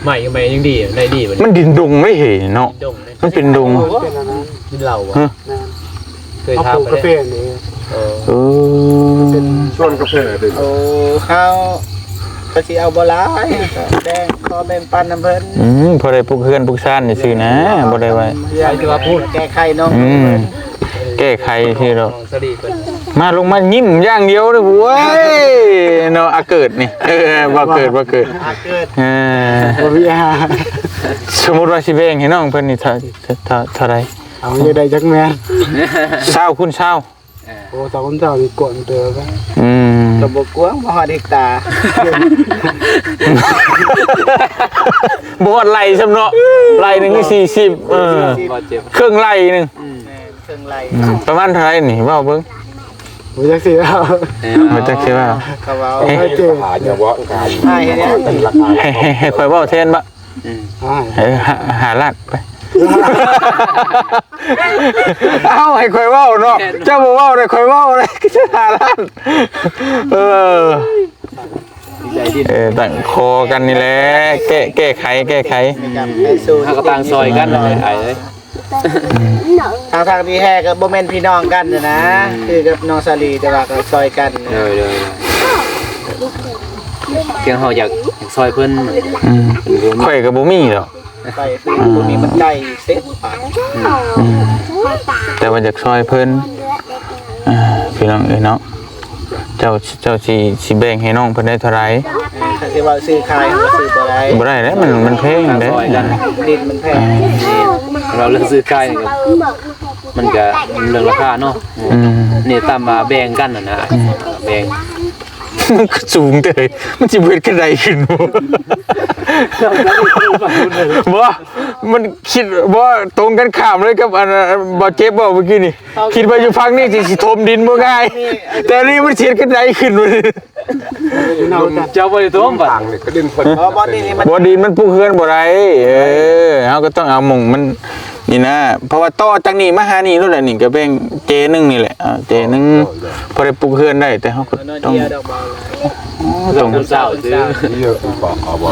ใหม่ยังดีได้ดีเหมือน มันดินดงไม่เห็นเนาะ ดง มันเป็นดง ดินเหล่าเคย เอา ทำ ปลูก ไป กาแฟ เลย นี่ เออ xuân cà phê đây โอ้เขาก็สิเอาบ่หลายแดงขอแบ่งปันน้ำเพิ่น พอได้ปลุกเพื่อนปลุกซ่านนี่ซื้อนะบ่ได้ไว้ ใครจะมาพูดแก้ไขน้อง แก้ไขที่เรา สลีเป็น มาลงมายิ้มอย่างเดียวเลยเว้ยเนาะอาเกิดนี่บ่เกิด เกิด บ่มีอา สมมุติว่าสิแบ่งให้น้องเพิ่นนี่เท่าใด เอาอยู่ได้จักแม่ 20คูณ20 โอ้ตอนเจ้านี่กวนเด้อบ่ ก็ บ่กวางบ่ฮอดเฮกตาร์ บ่ฮอดไหลซำเนาะไหลนึงคือ40บาดเจ็บ ครึ่งไหลนึง เครื่องไล่ ประมาณเท่าไหร่นี่เว้าเบิ่ง บ่จักสิเอา บ่จักสิว่า เขาเว้า hả nhà vợ cả ให้เนี่ย ให้ข่อยเว้าแทนบ่ ให้ หาลาดไป เอาให้ข่อยเว้าเนาะเจ้าบ่เว้าได้ข่อยเว้าได้จะหาลาดตั้งคอกันนี่แหละแก้ไข กับให้สู้ ถ้ากระตังซอยกันเลยไอ้เลย ทางที่แท้ก็บ่แม่นพี่น้องกันนะคือกับน้องสาลีแต่ว่าก็ซอยกัน เลยเพียงเขาอยากซอยเพิ่น ข่อยก็บ่มีดอก ไปคือบ่มีมันไก่เซ็ต แต่ว่าอยากซอยเพิ่นพี่น้องเอ้ยเนาะเจ้าสิแบ่งให้น้องเพิ่นได้เท่าไหร่ ถ้าสิว่าซื้อขายซื้อบ่ได้ บ่ได้แล้วมันแพงเด้ ดินมันแพง เราเลือกซื้อใกล้มันก็เรื่องราคาเนาะนี่ตามมาแบ่งกันนะแบ่ง มันก็สูงเด้มันสิเบิดกันได้ขึ้นบ่มันคิดบ่ตรงกันข้ามเลยกับอันบ่เจ็บบ่เมื่อกี้นี่คิดว่าอยู่ฝั่งนี้สิถมดินบ่ง่ายแต่นี่มันเสียดกันได้ขึ้นเลย เจ้าบริตัวบัด thang này cái đinh phân บ่นี่มัน บ่ดินมันปลูกเฮือนบ่ได้เฮาก็ต้องเอาหม่องมันนี่นะเพราะว่าต่อจากนี้มาหานี่นู่นแหละนี่ก็แบ่งเจนึงนี่แหละเจนึงพอได้ปลูกเฮือนได้แต่เฮาก็ น้อย ต้อง เดียวดอกเบา ต้อง คนเศร้าซื้อ giờ cũng có ở bờ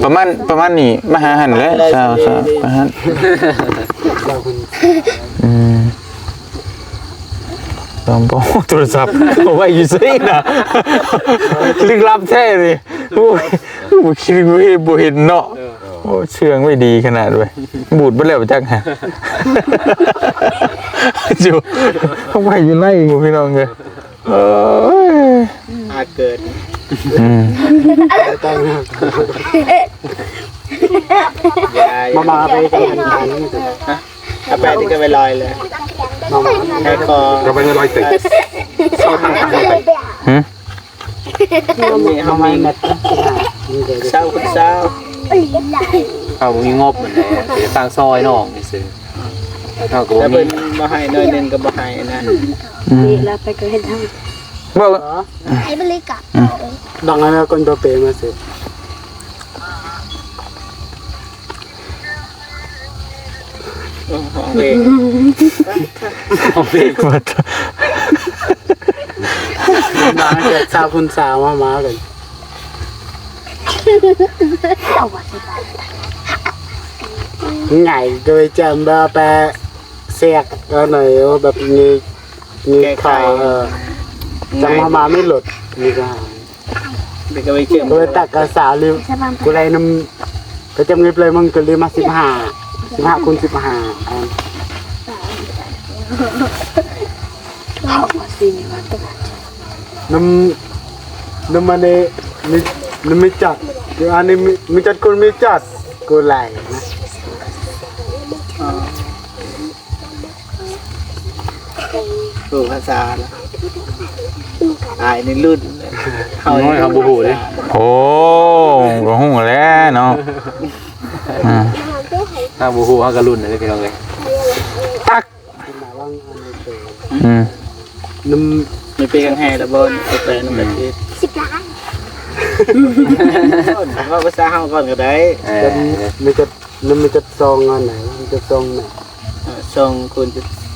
ประมาณนี้มาหาหันแหล้วซาวมาหันลองบอกโทรศัพท์เอาไว้อยู่ซินะลึกลับแท้เลยโอ้ยบ่คิดว่าบ่เห็นเนาะโอ้เชื่องไม่ดีขนาดเว้ยบูดบ่แล้วจักฮะอยู่เอาไว้อยู่ในบ่พี่น้องเอ้ยอาจเกิด มาไปกันถ้าไปที่ก็ไปลอยเลยให้คอ rồi bây giờ lại tỉnh sau thang thang lại tỉnh มีเขามีเศร้าคนเศร้า เขามีงบเหมือนไงต่างซอยนอกนี่ซื้อเขาก็ แต่ มี เป็นบ่ให้น้อยนึงก็บ่ให้นะ นี่เราไปก็เห็นทาง บ่ ไอ้บริกะ ดังนั้นคนตัวเปรมาสิ ของเพลงของเพลง ดังเกิดสาวคุณสาวมาเลย เอาว่าสิ ไงโดยจำแบบแปะเสียกก็หน่อยแบบงี้ข่าวจำมาไม่หลุดนี่ก็ เด็กก็ไปเชื่อม ก็เลยตักกระสาวลืมกูเลยน้ำก็จำเงินเลยมึงก็ลืมมา15คูณ15 เอาว่าสิว่าตัว น้ำมันเนี่ยน้ำไม่จัดอันนี้ไม่จัดคนไม่จัดกูไหลนะ ผู้ภาษาแล้วตายในรุ่นเขาน้อยเขาบูฮูเลย โอ้ก็ฮู้แล้วเนาะถ้าบูฮูเขาก็รุ่นเลยพี่น้องเลย ตัก มาว่างอันนี้เจอ อืม มีปีกังแห่ตะบนไปน้ำแบบนี้ 10 ล้าน ว่าภาษาเขาก่อนก็ได้ ไม่จัดน้ำไม่จัดซองอันไหนมันจะซองไหน ซองคุณ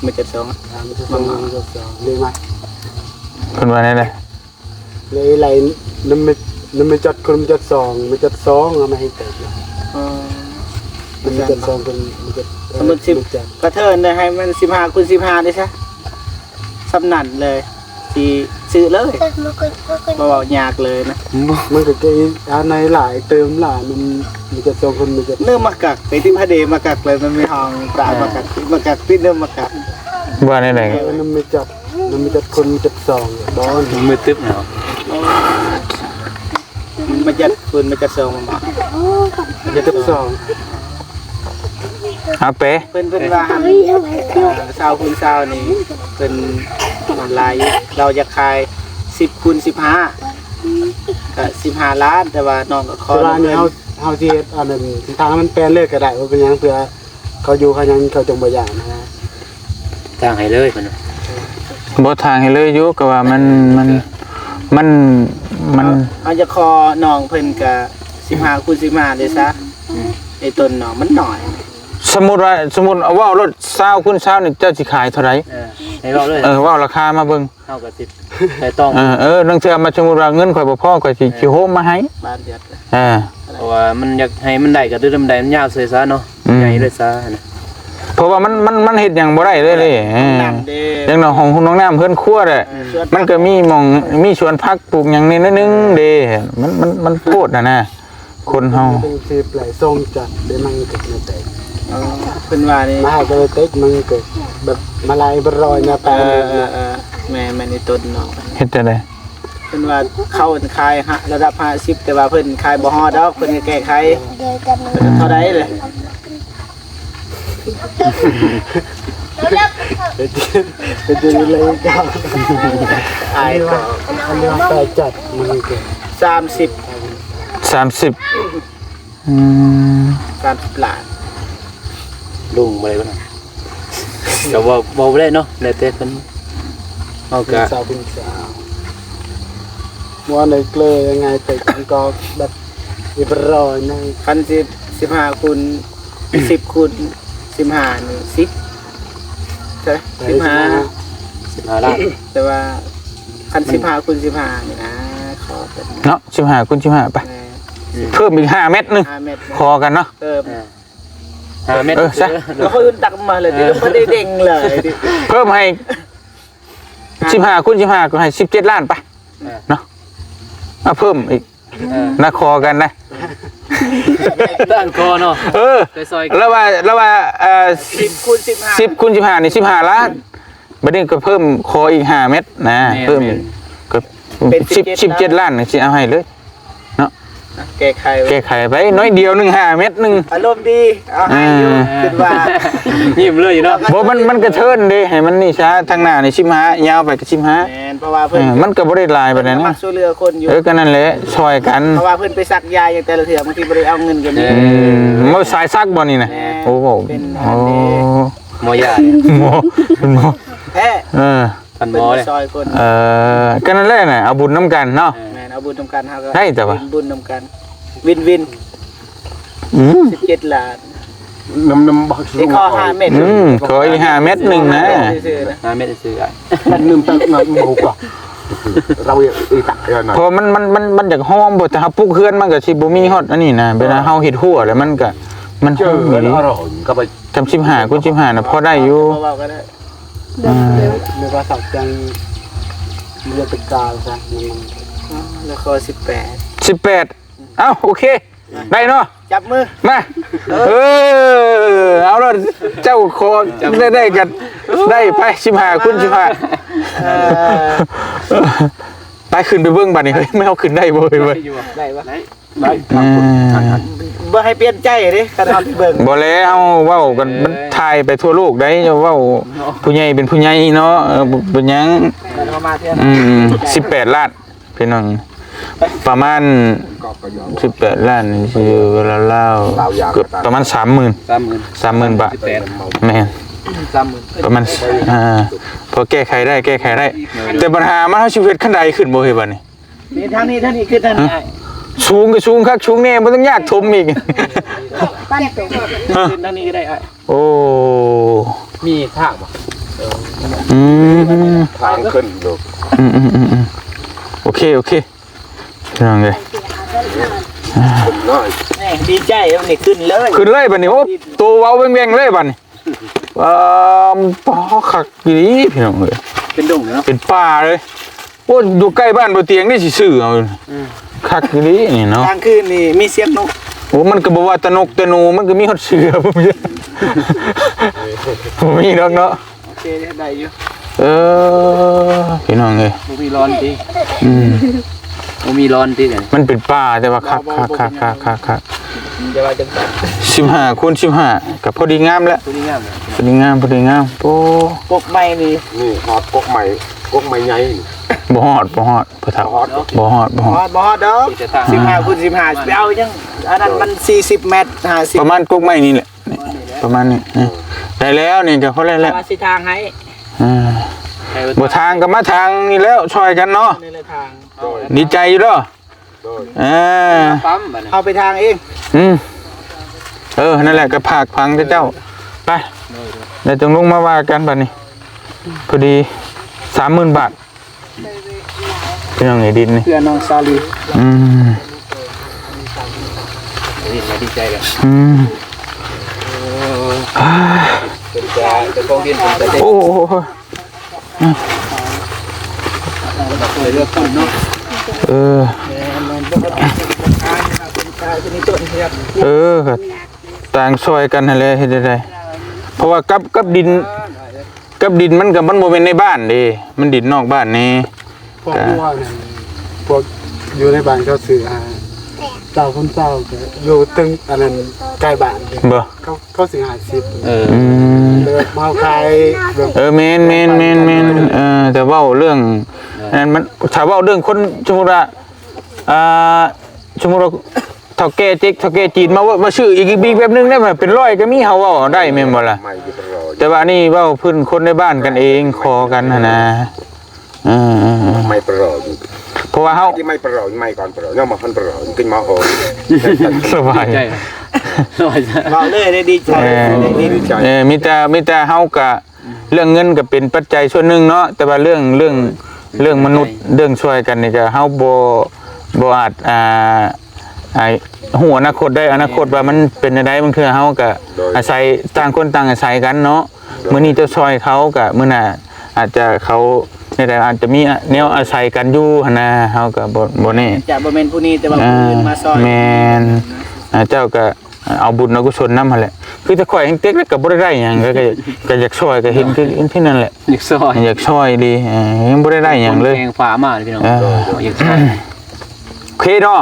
ไม่จัดซอง มันจะซองมันจะซองเลยมา เพิ่นว่าแน่เลย เลยไหลน้ำไม่จัดคนไม่จัดซองไม่จัดซองเอามาให้เติมมันจัดซองคนมันจัด สมมติ10กระเทินเลยให้มัน15คูณ15ได้ใช่สำนันเลยสีซื้อเลยมาบอกยากเลยนะ มันก็จะอันไหนหลายเติมหลายมันจัดซองคนมันจัด เนื้อมากักไปที่พระเดมากักเลยมันมีห้องปลามากักที่เนื้อมากัก ว่าแน่เลย น้ำไม่จัดคนมันจัดซองบอล มือตึ๊บเนาะมาจัดคุณมาจัดซองมา มันจะจัดซอง เอาเป๊ะ เป็นว่าซาวคูณซาวนี่เป็นออนไลน์เราจะขาย10คูณ15ก็15 ล้านแต่ว่าน้องก็ขอ เวลานี้เฮาที่อันนั้นทางมันแปลนเลยก็ได้ว่าเป็นยังเพื่อเขาอยู่เขายังเขาจงบ่อย่างนะ จ้างให้เลยคน บ่ทางให้เลยอยู่ก็ว่ามันเอาจะคอน้องเพิ่นก็15คูณ15เลยซะไอ้ต้นน้องมันหน่อย สมมุติเอาว่ารถ20คูณ20นี่เจ้าสิขายเท่าไหร่ ให้เราเลย ว่าราคามาเบิ่ง เท่ากับ10แต่ต้อง นังเทื่อมาสมมุติว่าเงินข่อยบ่พอข่อยสิโฮมมาให้ บ้านเดือด เพราะว่ามันอยากให้มันได้ก็ดื้อมันได้มันยาวเสียซะเนาะใหญ่เลยซะนะ เพราะว่ามันเฮ็ดหยังบ่ได้เลยอย่างน้องของน้องน้ำเพิ่นครัวแหละมันก็มีหม่องมีสวนผักปลูกหยังนิดนึงเด้มันโพดนะคนเฮา เป็นสิปลายทรงจัดได้มันเกิดในแต่ เป็นว่านี่ มาก็เลยเต็กมันเกิดแบบมาลายบรอยนะแปล แม่ในต้นน้อง เฮ็ดจังได๋ เป็นว่าเข้าขายระดับ50แต่ว่าเพิ่นขายบ่ฮอดดอกเพิ่นก็แก้ไขเท่าใดเลย เป็นจะเลยก็ ขายก็ อันนี้แปลจัดมันเกิด 30 30 30 ล้าน ลุงอะไรบ้างก็บ่ได้เนาะแล้วแต่เพิ่นเฮาก็ สาวเป็นสาวว่าในเกลือยังไงแต่ก็แบบอีบรอยใน คัน15คูณ10คูณ15นี่10ใช่15 ล้าน แต่ว่าคัน15คูณ15นี่นะขอเป็น เนาะ15คูณ15ไปเพิ่มอีก5เม็ดนึง 5เมตร พอกันเนาะ 5 เมตร ซะ แล้วเขาตักมาเลยดิไม่ได้เด้งเลยดิ เพิ่มให้15คูณ15ก็ให้17ล้านไปเนาะเอาเพิ่มอีกนะคอกันนะ ด้านคอเนาะ ไปซอย แล้วว่า10คูณ15 10คูณ15นี่15ล้านบัดนี้ก็เพิ่มคออีก5เม็ดนะเพิ่มอีกก็17ล้านนี่สิเอาให้เลยเนาะ แก้ไข ไปน้อยเดียวนึง5เม็ดนึง อารมณ์ดีเอาให้อยู่คิดว่า ยิ้มเลยอยู่เนาะ บ่มันกระเทินเด้ให้มันนี่ช้าทางหน้านี่15ยาวไปก็15 แม่นเพราะว่าเพิ่น มันก็บ่ได้หลายปานนั้น มั นะ กช่วยเหลือคนอยู่ ก็นั่นแหละช่วยกัน เพราะว่าเพิ่นไปสักยาอย่างแต่ละเถื่อบางทีบ่ได้เอาเงินกันนี่ มาสายซักบ่นี่นะโอ้โห เป็น โอ้ หมอยา หมอ พันหมอเลย ซอยคน ก็นั่นแหละน่ะเอาบุญน้ำกันเนาะ แม่นเอาบุญทำกันเฮาก็ ได้แต่ว่า บุญทำกันวิน17ล้าน น้ำบัก ไอ้ข้อ5เม็ด ขออีก5 เม็ดหนึ่งนะ ซื่อๆนะ หาไม่ได้ซื้ออ่ะ นึ่งตักน้ำหมูกรอบเราอีตักเยอะหน่อย เพราะมันอยากหอมบ่แต่เฮาปลูกเฮือนมันก็สิบ่มีฮอดอันนี้นะเวลาเฮาเฮ็ดหัวแล้วมันก็มันห เจ อ อ ม แล้ว ดี อร่อยก็ไป ทำ15 คูณ 15น่ะพอได้อยู่ เบาๆก็ได้ เดิม เดี๋ยวว่าสักจังเรือตะกาลซะแล้วข้อ18 18เอ้าโอเคได้เนาะ จับมือ มาเอาแล้วเจ้าโคได้กันได้ไป15 คูณ 15ไปขึ้นไปเบิ่งบัดนี้เฮ้ยไม่เอาขึ้นได้บ่เว้ย ได้ปะ ได้ บ่ให้เปลี่ยนใจเด้คันเฮาสิเบิ่ง บ่แล้วเว้ากันมันถ่ายไปทั่วโลกได้เว้าผู้ใหญ่เป็นผู้ใหญ่เนาะเป็นหยัง คันเฮามาเที่ยว 18 ล้านพี่น้องประมาณ ก็ก็ยอม 18 ล้านนี่สิเวลาเล่าเกือบประมาณ 30,000 บาทแม่น 30,000 ประมาณพอแก้ไขได้แต่ปัญหามันเฮาชีวิตขั้นใดขึ้นบ่เฮ้ยบัดนี้ นี่ทางนี้คือทางนี้ สูงก็สูงคักสูงแน่บ่ต้องยากถมอีก ปั้นตัว ขึ้นทางนี้ก็ได้ โอ้ มีทางบ่ ทางขึ้นดู โอเคพี่น้องเอ้ย ขึ้นน้อย แม่ดีใจเอานี่ขึ้นเลย ขึ้นเลยบัดนี้โอ้ตัวเว้าแว่งๆเลยบัดนี้ปอคักอีหลีพี่น้องเอ้ย เป็นดงเนาะ เป็นป่าเลยโอ้อยู่ใกล้บ้านบ่เตียงนี่สิซื้อเอาคักอีหลีนี่เนาะ ทางขึ้นนี่มีเสียงนก โอ้มันก็บ่ว่าตะนกตะนูมันก็มีฮอดเสือบ่มีบ่มีดอกเนาะ โอเคได้อยู่ พี่น้องเอ้ย บ่มีร้อนติ บ่มีร้อนติกัน มันเป็นป่าแต่ว่าคัก จะว่าจังซั่น 15 คูณ 15ก็พอดีงามแล้ว ตัวนี้งามเลย พอดีงามโอ้ กกไม้นี่ นี่ฮอดกกใหม่ใหญ่ บ่ฮอดพ่อเฒ่าบ่ฮอด บ่ฮอดดอก15คูณ15ไปเอาจังอันนั้นมัน40เมตร50 ประมาณกกไม้นี่แหละนี่ประมาณนี้ได้แล้วนี่ก็พอแล้ว ว่าสิทางให้ บ่ทางก็มาทางนี่แล้วช่วยกันเนาะ นี่แหละทาง ดีใจอยู่เด้อ โดย ปั๊มบัดนี้ เอาไปทางเอง นั่นแหละก็ผากพังเจ้าไปเดี๋ยวจงลงมาว่ากันบัดนี้พอดี 30,000 บาทพี่น้องไอ้ดินนี่ เพื่อนน้องซาลี ดีใจกัน เป็นจะกองดินเป็นจะ โอ้ เลือกต้นเนาะ ก็ต่างซอยกันนั่นแหละเฮ็ดได้เพราะว่ากับดินมันก็มันบ่แม่นในบ้านเด้มันดินนอกบ้านนี่ พวกวัวเนี่ยพวกอยู่ในบ้านเขาซื้อเจ้าคนเจ้าก็อยู่ตึงอันนั้นใกล้บ้าน บ่ เขาซื้อ50เลยมาขายแบบ แม่นแต่เว้าเรื่องนั้นมันถ้าเว้าเรื่องคนสมมุติว่าสมมุติว่าเฒ่าแก่เจ๊กเฒ่าแก่จีนมาซื้ออีกบีแบบนึงได้มั้ยเป็นร้อยก็มีเฮาเว้าได้แม่นบ่ล่ะ ไม่กี่ตลอด แต่ว่านี่เว้าเพิ่นคนในบ้านกันเองขอกันหั่นนะ ไม่ประหลอด เพราะว่าเฮา ที่ไม่ประหลอดไม่ก่อนประหลอดย่อมาพันประหลอดกินมาโห สบาย ใจสบายใจ เราเลยได้ดีใจดีใจ มีแต่เฮาก็เรื่องเงินก็เป็นปัจจัยส่วนหนึ่งเนาะแต่ว่าเรื่องมนุษย์เรื่องช่วยกันนี่ก็เฮาบ่อาจหัวอนาคตได้อนาคตว่ามันเป็นจังไดบางเทื่อเฮาก็อาศัยต่างคนต่างอาศัยกันเนาะมื้อนี้จะช่วยเขาก็มื้อหน้าอาจจะเขาในใดอาจจะมีแนวอาศัยกันอยู่หั่นนะเฮาก็บ่แน่ จะบ่แม่นผู้นี้แต่ว่าผู้อื่นมาซอย แม่นเจ้าก็เอาบุญเอากุศลนำหั่นแหละคือถ้าข่อยเห็นเต็กแล้วก็บ่ได้หยังก็อยากช่วยก็เห็นคือที่นั่นแหละ อยากซอย อยากช่วยดียังบ่ได้หยังเลย แกงฟ้ามาพี่น้องอยากซอย โอเคเนาะ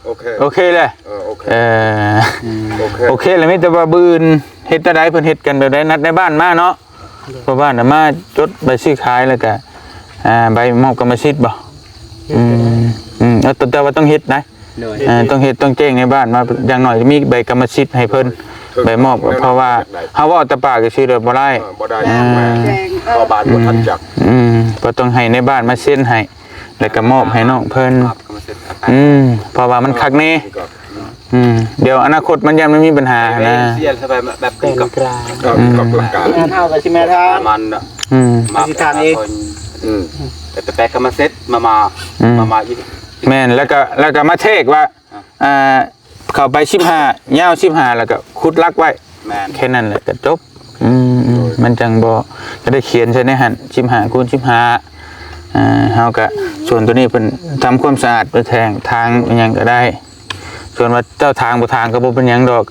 โอเค โอเคเลย โอเค โอเคแล้วมีแต่ว่าบืนเฮ็ดแต่ใดเพิ่นเฮ็ดกันแบบใดนัดในบ้านมาเนาะเพราะบ้านน่ะมาจดใบซื้อขายแล้วก็ใบมอบกรรมสิทธิ์บ่แต่ว่าต้องเฮ็ดนะ โดย ต้องเฮ็ดต้องแจ้งในบ้านมาอย่างน้อยมีใบกรรมสิทธิ์ให้เพิ่น ไปมอบเพราะว่าเฮาเว้าแต่ปากก็ชื่อเด้อบ่ได้ บ่ได้พอบานบ่ทันจัก ก็ต้องให้ในบ้านมาเซ็นให้แล้วก็มอบให้น้องเพิ่นเพราะว่ามันคักแน่เดี๋ยวอนาคตมันยังไม่มีปัญหานะ เสียนสบายแบบ เป็นกลาง กับหลักการ งานเท่ากับที่แม่ทำ มัน มาที่ทางเองแต่แปลก็มาเซ็ตมาอีก แม่นแล้วก็มาเทกว่าเข้าไป15ยาว15แล้วก็ขุดลักไว้ แม่น แค่นั้นแหละก็จบมันจังบ่ก็ได้เขียนใช่ในหั่น15คูณ15เฮาก็ส่วนตัวนี้เพิ่นทำความสะอาดไปแทงทางอิหยังก็ได้ส่วนว่าเจ้าทางบ่ทางก็บ่เป็นหยังดอก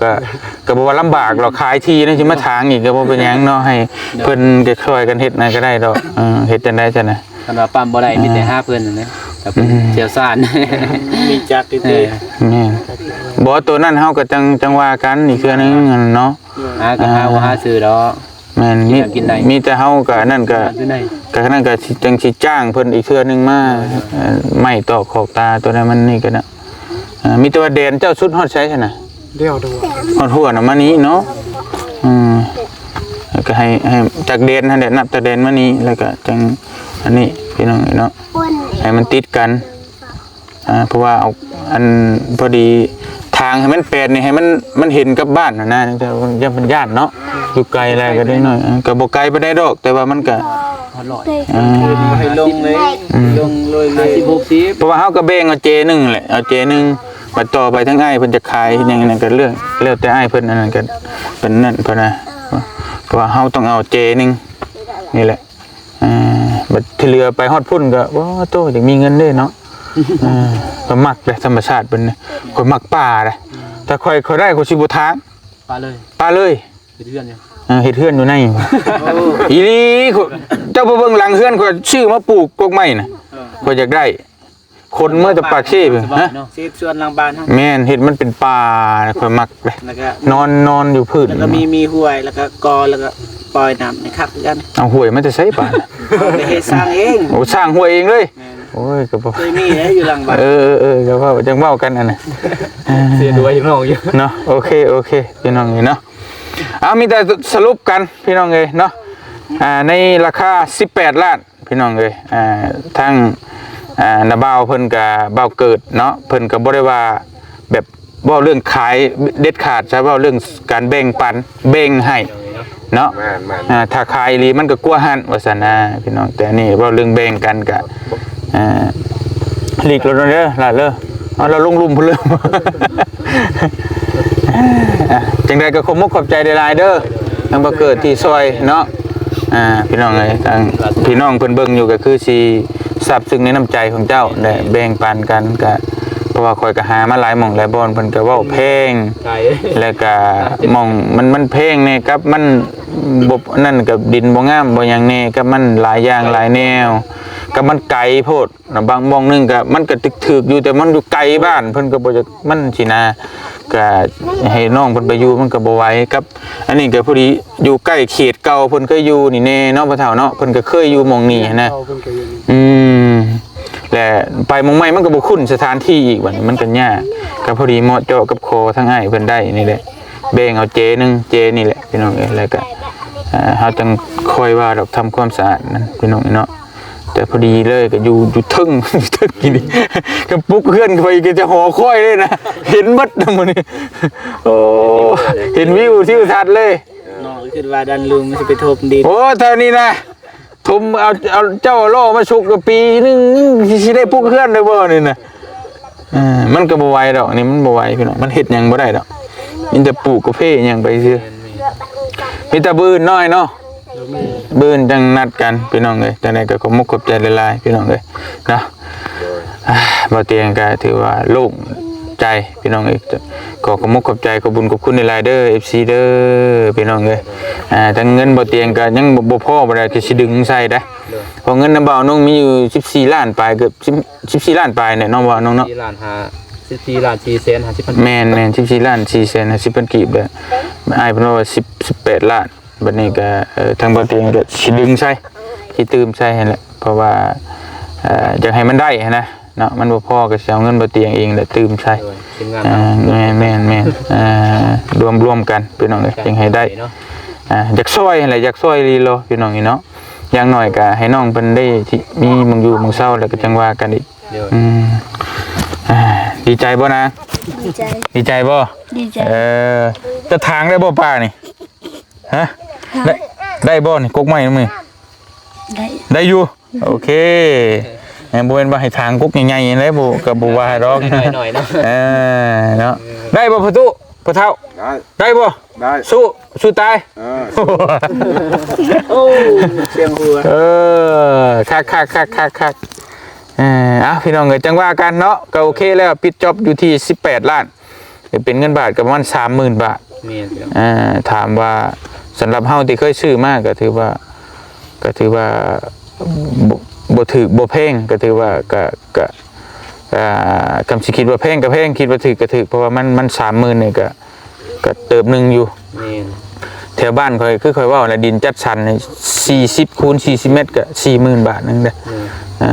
ก็บ่ว่าลำบากหรอกขายที่นี่สิมาทางอีกก็บ่เป็นหยังเนาะให้เพิ่นก็ช่วยกันเฮ็ดนั่นก็ได้ดอกเฮ็ดจังได๋ซั่นน่ะ คันว่าปั๊มบ่ได้มีแต่5เพิ่นนั่นแหละแต่เพิ่นเชี่ยวชาญ มีจักร แม่นบ่ตัวนั้นเฮาก็จังว่ากันอีกเทื่อนึงเนาะ หาก็หาว่าหาซื้อดอก แม่นมีแต่เฮาก็นั่นก็ ซื้อได้ ก็นั่นก็จังสิจ้างเพิ่นอีกเทื่อนึงมาไม้ตอกขอบตาตัวนั้นมันนี่ก็น่ะมีแต่ว่าแดนเจ้าสุดฮอดใช้ซั่นน่ะ เดียวดู ฮอดหัวน่ะมานี้เนาะแล้วก็ให้จากแดนนั่นแหละนับจากแดนมานี้แล้วก็จังอันนี้พี่น้องเนาะให้มันติดกันเพราะว่าเอาอันพอดีทางให้มันแปดนี่ให้มันเห็นกับบ้านนะแต่ยังเป็นญาติเนาะอยู่ไกลอะไรก็ได้หน่อยก็บ่ไกลไปได้ดอกแต่ว่ามันก็ ให้ลงเลยลงเลย60 เพราะว่าเฮาก็แบ่งเอาเจนึงแหละเอาเจนึงมาต่อไปทั้งอ้ายเพิ่นจะขายอย่างนั้นก็เรื่องแล้วแต่อ้ายเพิ่นอันนั้นก็เป็นนั่นเพิ่นนะเพราะว่าเฮาต้องเอาเจนึงนี่แหละบัดที่เหลือไปฮอดพุ่นก็ว้าโตยังมีเงินเด้เนาะก็มักเลยธรรมชาติเพิ่นนี่ข่อยมักป่าเด้ถ้าข่อยได้ข่อยสิบ่ทาง ปลาเลย ป่าเลย เพื่อนอยู่ เฮ็ดเฮือนอยู่ในอีหลีเจ้าบ่เบิ่งหลังเฮือนข่อยชื่อมาปลูกกกไม้น่ะข่อยอยากได้คนเมื่อจะปากเช่ไปฮะ เซ็ตส่วนหลังบ้าน แม่นเห็ดมันเป็นป่าข่อยมักเลย แล้วก็ นอนอยู่พื้น แล้วก็มีห้วยแล้วก็กอแล้วก็ปล่อยน้ำนะครับกัน เอาห้วยมันจะใช้ป่า ไปเฮ็ดสร้างเอง โอ้สร้างห้วยเองเลยโอ้ยก็บ่ เคยมีนะอยู่หลังบ้าน ก็ว่าจังเว้ากันอันน่ะ เสียด้วยน้องอยู่ เนาะโอเคพี่น้องเอ้ยเนาะเอามีแต่สรุปกันพี่น้องเอ้ยเนาะในราคา18ล้านพี่น้องเอ้ยทั้งนาบ่าวเพิ่นก็บ่าวเกิดเนาะเพิ่นก็บ่ได้ว่าแบบเว้าเรื่องขายเด็ดขาดใช่เว้าเรื่องการแบ่งปันแบ่งให้เนาะ แม่น ถ้าขายอีหลีมันก็กลัวหันว่าซั่นนะพี่น้องแต่นี่เว้าเรื่องแบ่งกันก็หลีกแล้วเด้อล่ะเด้อเอาเราลงลุ่มพุ่นเลย จังใดก็ขอบมุกขอบใจหลายๆเด้อทางบ่เกิดที่ซอยเนาะพี่น้องเอ้ยทางพี่น้องเพิ่นเบิ่งอยู่ก็คือสิทราบซึ้งในน้ำใจของเจ้าได้แบ่งปันกันก็เพราะว่าข่อยก็หามาหลายหม่องหลายบ่อนเพิ่นก็เว้าเพลงแล้วก็หม่องมันเพลงนี่กับมันบ่นั่นกับดินบ่งามบ่หยังแน่กับมันหลายอย่างหลายแนวกับมันไกลโพดบางม่องนึงก็มันก็ถึกอยู่แต่มันอยู่ไกลบ้านเพิ่นก็บ่จะมันสินะก็ให้น้องเพิ่นไปอยู่มันก็บ่ไหวกับอันนี้ก็พอดีอยู่ใกล้เขตเก่าเพิ่นเคยอยู่นี่แน่เนาะพ่อเฒ่าเนาะเพิ่นก็เคยอยู่หม่องนี้นะ เอาเป็นเกย และไปหม่องใหม่มันก็บ่คุ้นสถานที่อีกบัดนี้มันก็ยากก็พอดีเหมาะเจาะกับคอทั้งอ้ายเพิ่นได้นี่แหละแบ่งเอาเจนึงเจนี่แหละพี่น้องเอ้ยแล้วก็เฮาต้องคอยว่าดอกทำความสะอาดนั่นพี่น้องเนาะแต่พอดีเลยก็อยู่ทึ่ง กินนี่ก็ปลุกเพื่อนไปก็จะหอคอยเลยนะเห็นบัดนำมื้อนี้โอ้เห็นวิวทิวทัศน์เลย น้องคิดว่าดันลุงมันสิไปทบดิน โอ้เท่านี้นะทุมเอาเจ้าโล่มาชุกกับปีนึงสิได้ปลุกเพื่อนได้บ่นี่นะมันก็บ่ไหวดอกนี่มันบ่ไหวพี่น้องมันเฮ็ดหยังบ่ได้ดอกมีแต่ปลูกกาแฟหยังไปซื่อมีแต่บื้นน้อยเนาะบื้นจังนัดกันพี่น้องเอ้ยจังได๋ก็ขอบมุกขอบใจหลายๆพี่น้องเอ้ยนะบ่เตียงก็ถือว่าโล่งใจพี่น้องเอ้ยก็ขอบมุกขอบใจขอบบุญขอบคุณหลายๆเด้อ FC เด้อพี่น้องเอ้ยทั้งเงินบ่เตียงก็ยังบ่พอบ่ได้ก็สิดึงใส่ได้เพราะเงินน้ำบ่าวน้องมีอยู่14ล้านปลายเกือบ14ล้านปลายเนี่ยน้องบ่าวน้องเนาะ 4ล้าน14ล้าน4แสน50,000 แม่น14ล้าน4แสน50,000กีบเด้ออ้ายเพิ่นว่า18ล้านบัดนี้ก็ทางบ่เตียงก็สิดึงใส่สิตืมใส่หั่นแหละเพราะว่าอยากให้มันได้นะ เนาะมันบ่พอก็สิเอาเงินบ่เตียงเองแหละตื่มใช้ โดยทีมงาน แม่นรวมกันพี่น้องเอ้ยยังให้ได้ เนาะ อยากช่วยอะไรอยากช่วยลีโลพี่น้องนี่เนาะอย่างน้อยก็ให้น้องเพิ่นได้ที่มีมึงอยู่มึงเศร้าแล้วก็จังว่ากันอีก เดี๋ยว ดีใจบ่นะ ดีใจ ดีใจบ่ ดีใจ จะทางได้บ่ป้านี่ฮะได้บ่นี่กกไม้นำนี่ ได้ ได้อยู่โอเคบ่แม่นว่าให้ทางกกใหญ่ๆเลยบ่ก็บ่ว่าดอก หน่อยๆเนาะ เนาะได้บ่พ่อตุพ่อเฒ่า ได้ ได้บ่ ได้ สู้ตาย โอ้เสียงหัว คักพี่น้องเอ้ยจังว่ากันเนาะก็โอเคแล้วปิดจ็อบอยู่ที่18ล้านเป็นเงินบาทก็ประมาณ 30,000 บาท เมียนเดี๋ยว ถามว่าสำหรับเฮาที่เคยซื้อมาก็ถือว่าบ่ถูกบ่แพงก็ถือว่าก็คำสิคิดว่าแพงก็แพงคิดว่าถูกก็ถูกเพราะว่ามัน 30,000 นี่ก็เติบหนึงอยู่ เมียน แถวบ้านค่อยคือค่อยว่าน่ะดินจัดสรร40คูณ40เมตรก็ 40,000 บาทนึงเด้อ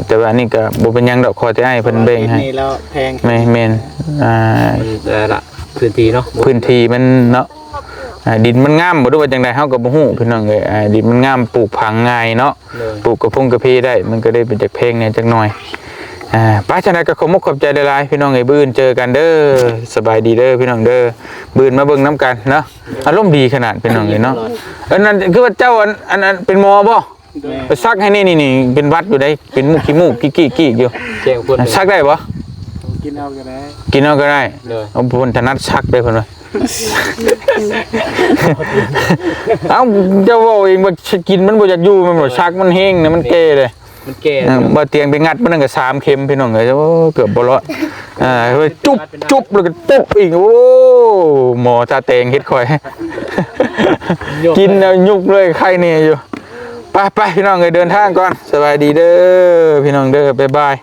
แต่ว่านี่ก็บ่เป็นหยังดอกขอแต่ให้เพิ่นแบ่งให้ นี่แล้วแพง แม่นมันละพื้นที่เนาะ พื้นที่มันเนาะดินมันงามบ่รู้ว่าจังได๋เฮาก็บ่ฮู้พี่น้องเอ้ยดินมันงามปลูกผังง่ายเนาะปลูกกระพงกระเพได้มันก็ได้เป็นจักเพลงเนี่ยจักหน่อยป้าจังได๋ก็ขอมกขอบใจหลายๆพี่น้องเอ้ยบื้นเจอกันเด้อสบายดีเด้อพี่น้องเด้อบื้นมาเบิ่งน้ำกันเนาะอารมณ์ดีขนาดพี่น้องเอ้ยเนาะนั่นคือว่าเจ้าอันเป็นหมอบ่ไปซักให้นี่เป็นวัดอยู่ได้เป็นมุกขี้มูกกี้อยู่ แจ้งเพิ่น ซักได้บ่ กินเอาก็ได้ กินเอาก็ได้ เลย เอาเพิ่นถนัดซักได้เพิ่นว่า เอ้าเจ้าว่าเองว่ากินมันบ่อยากอยู่มันบ่ซักมันแห้งนะมันแก่เลย มันแก่ บ่เตียงไปงัดมันนั่นก็3เข็มพี่น้องเอ้ยโอ้เกือบบ่รอดจุ๊บแล้วก็ตุ๊บอีกโอ้หมอตาแตงเฮ็ดข่อย กินแล้วยุบเลยไข้เนี่ยอยู่ไปพี่น้องเอ้ยเดินทางก่อนสบายดีเด้อพี่น้องเด้อบ๊ายบาย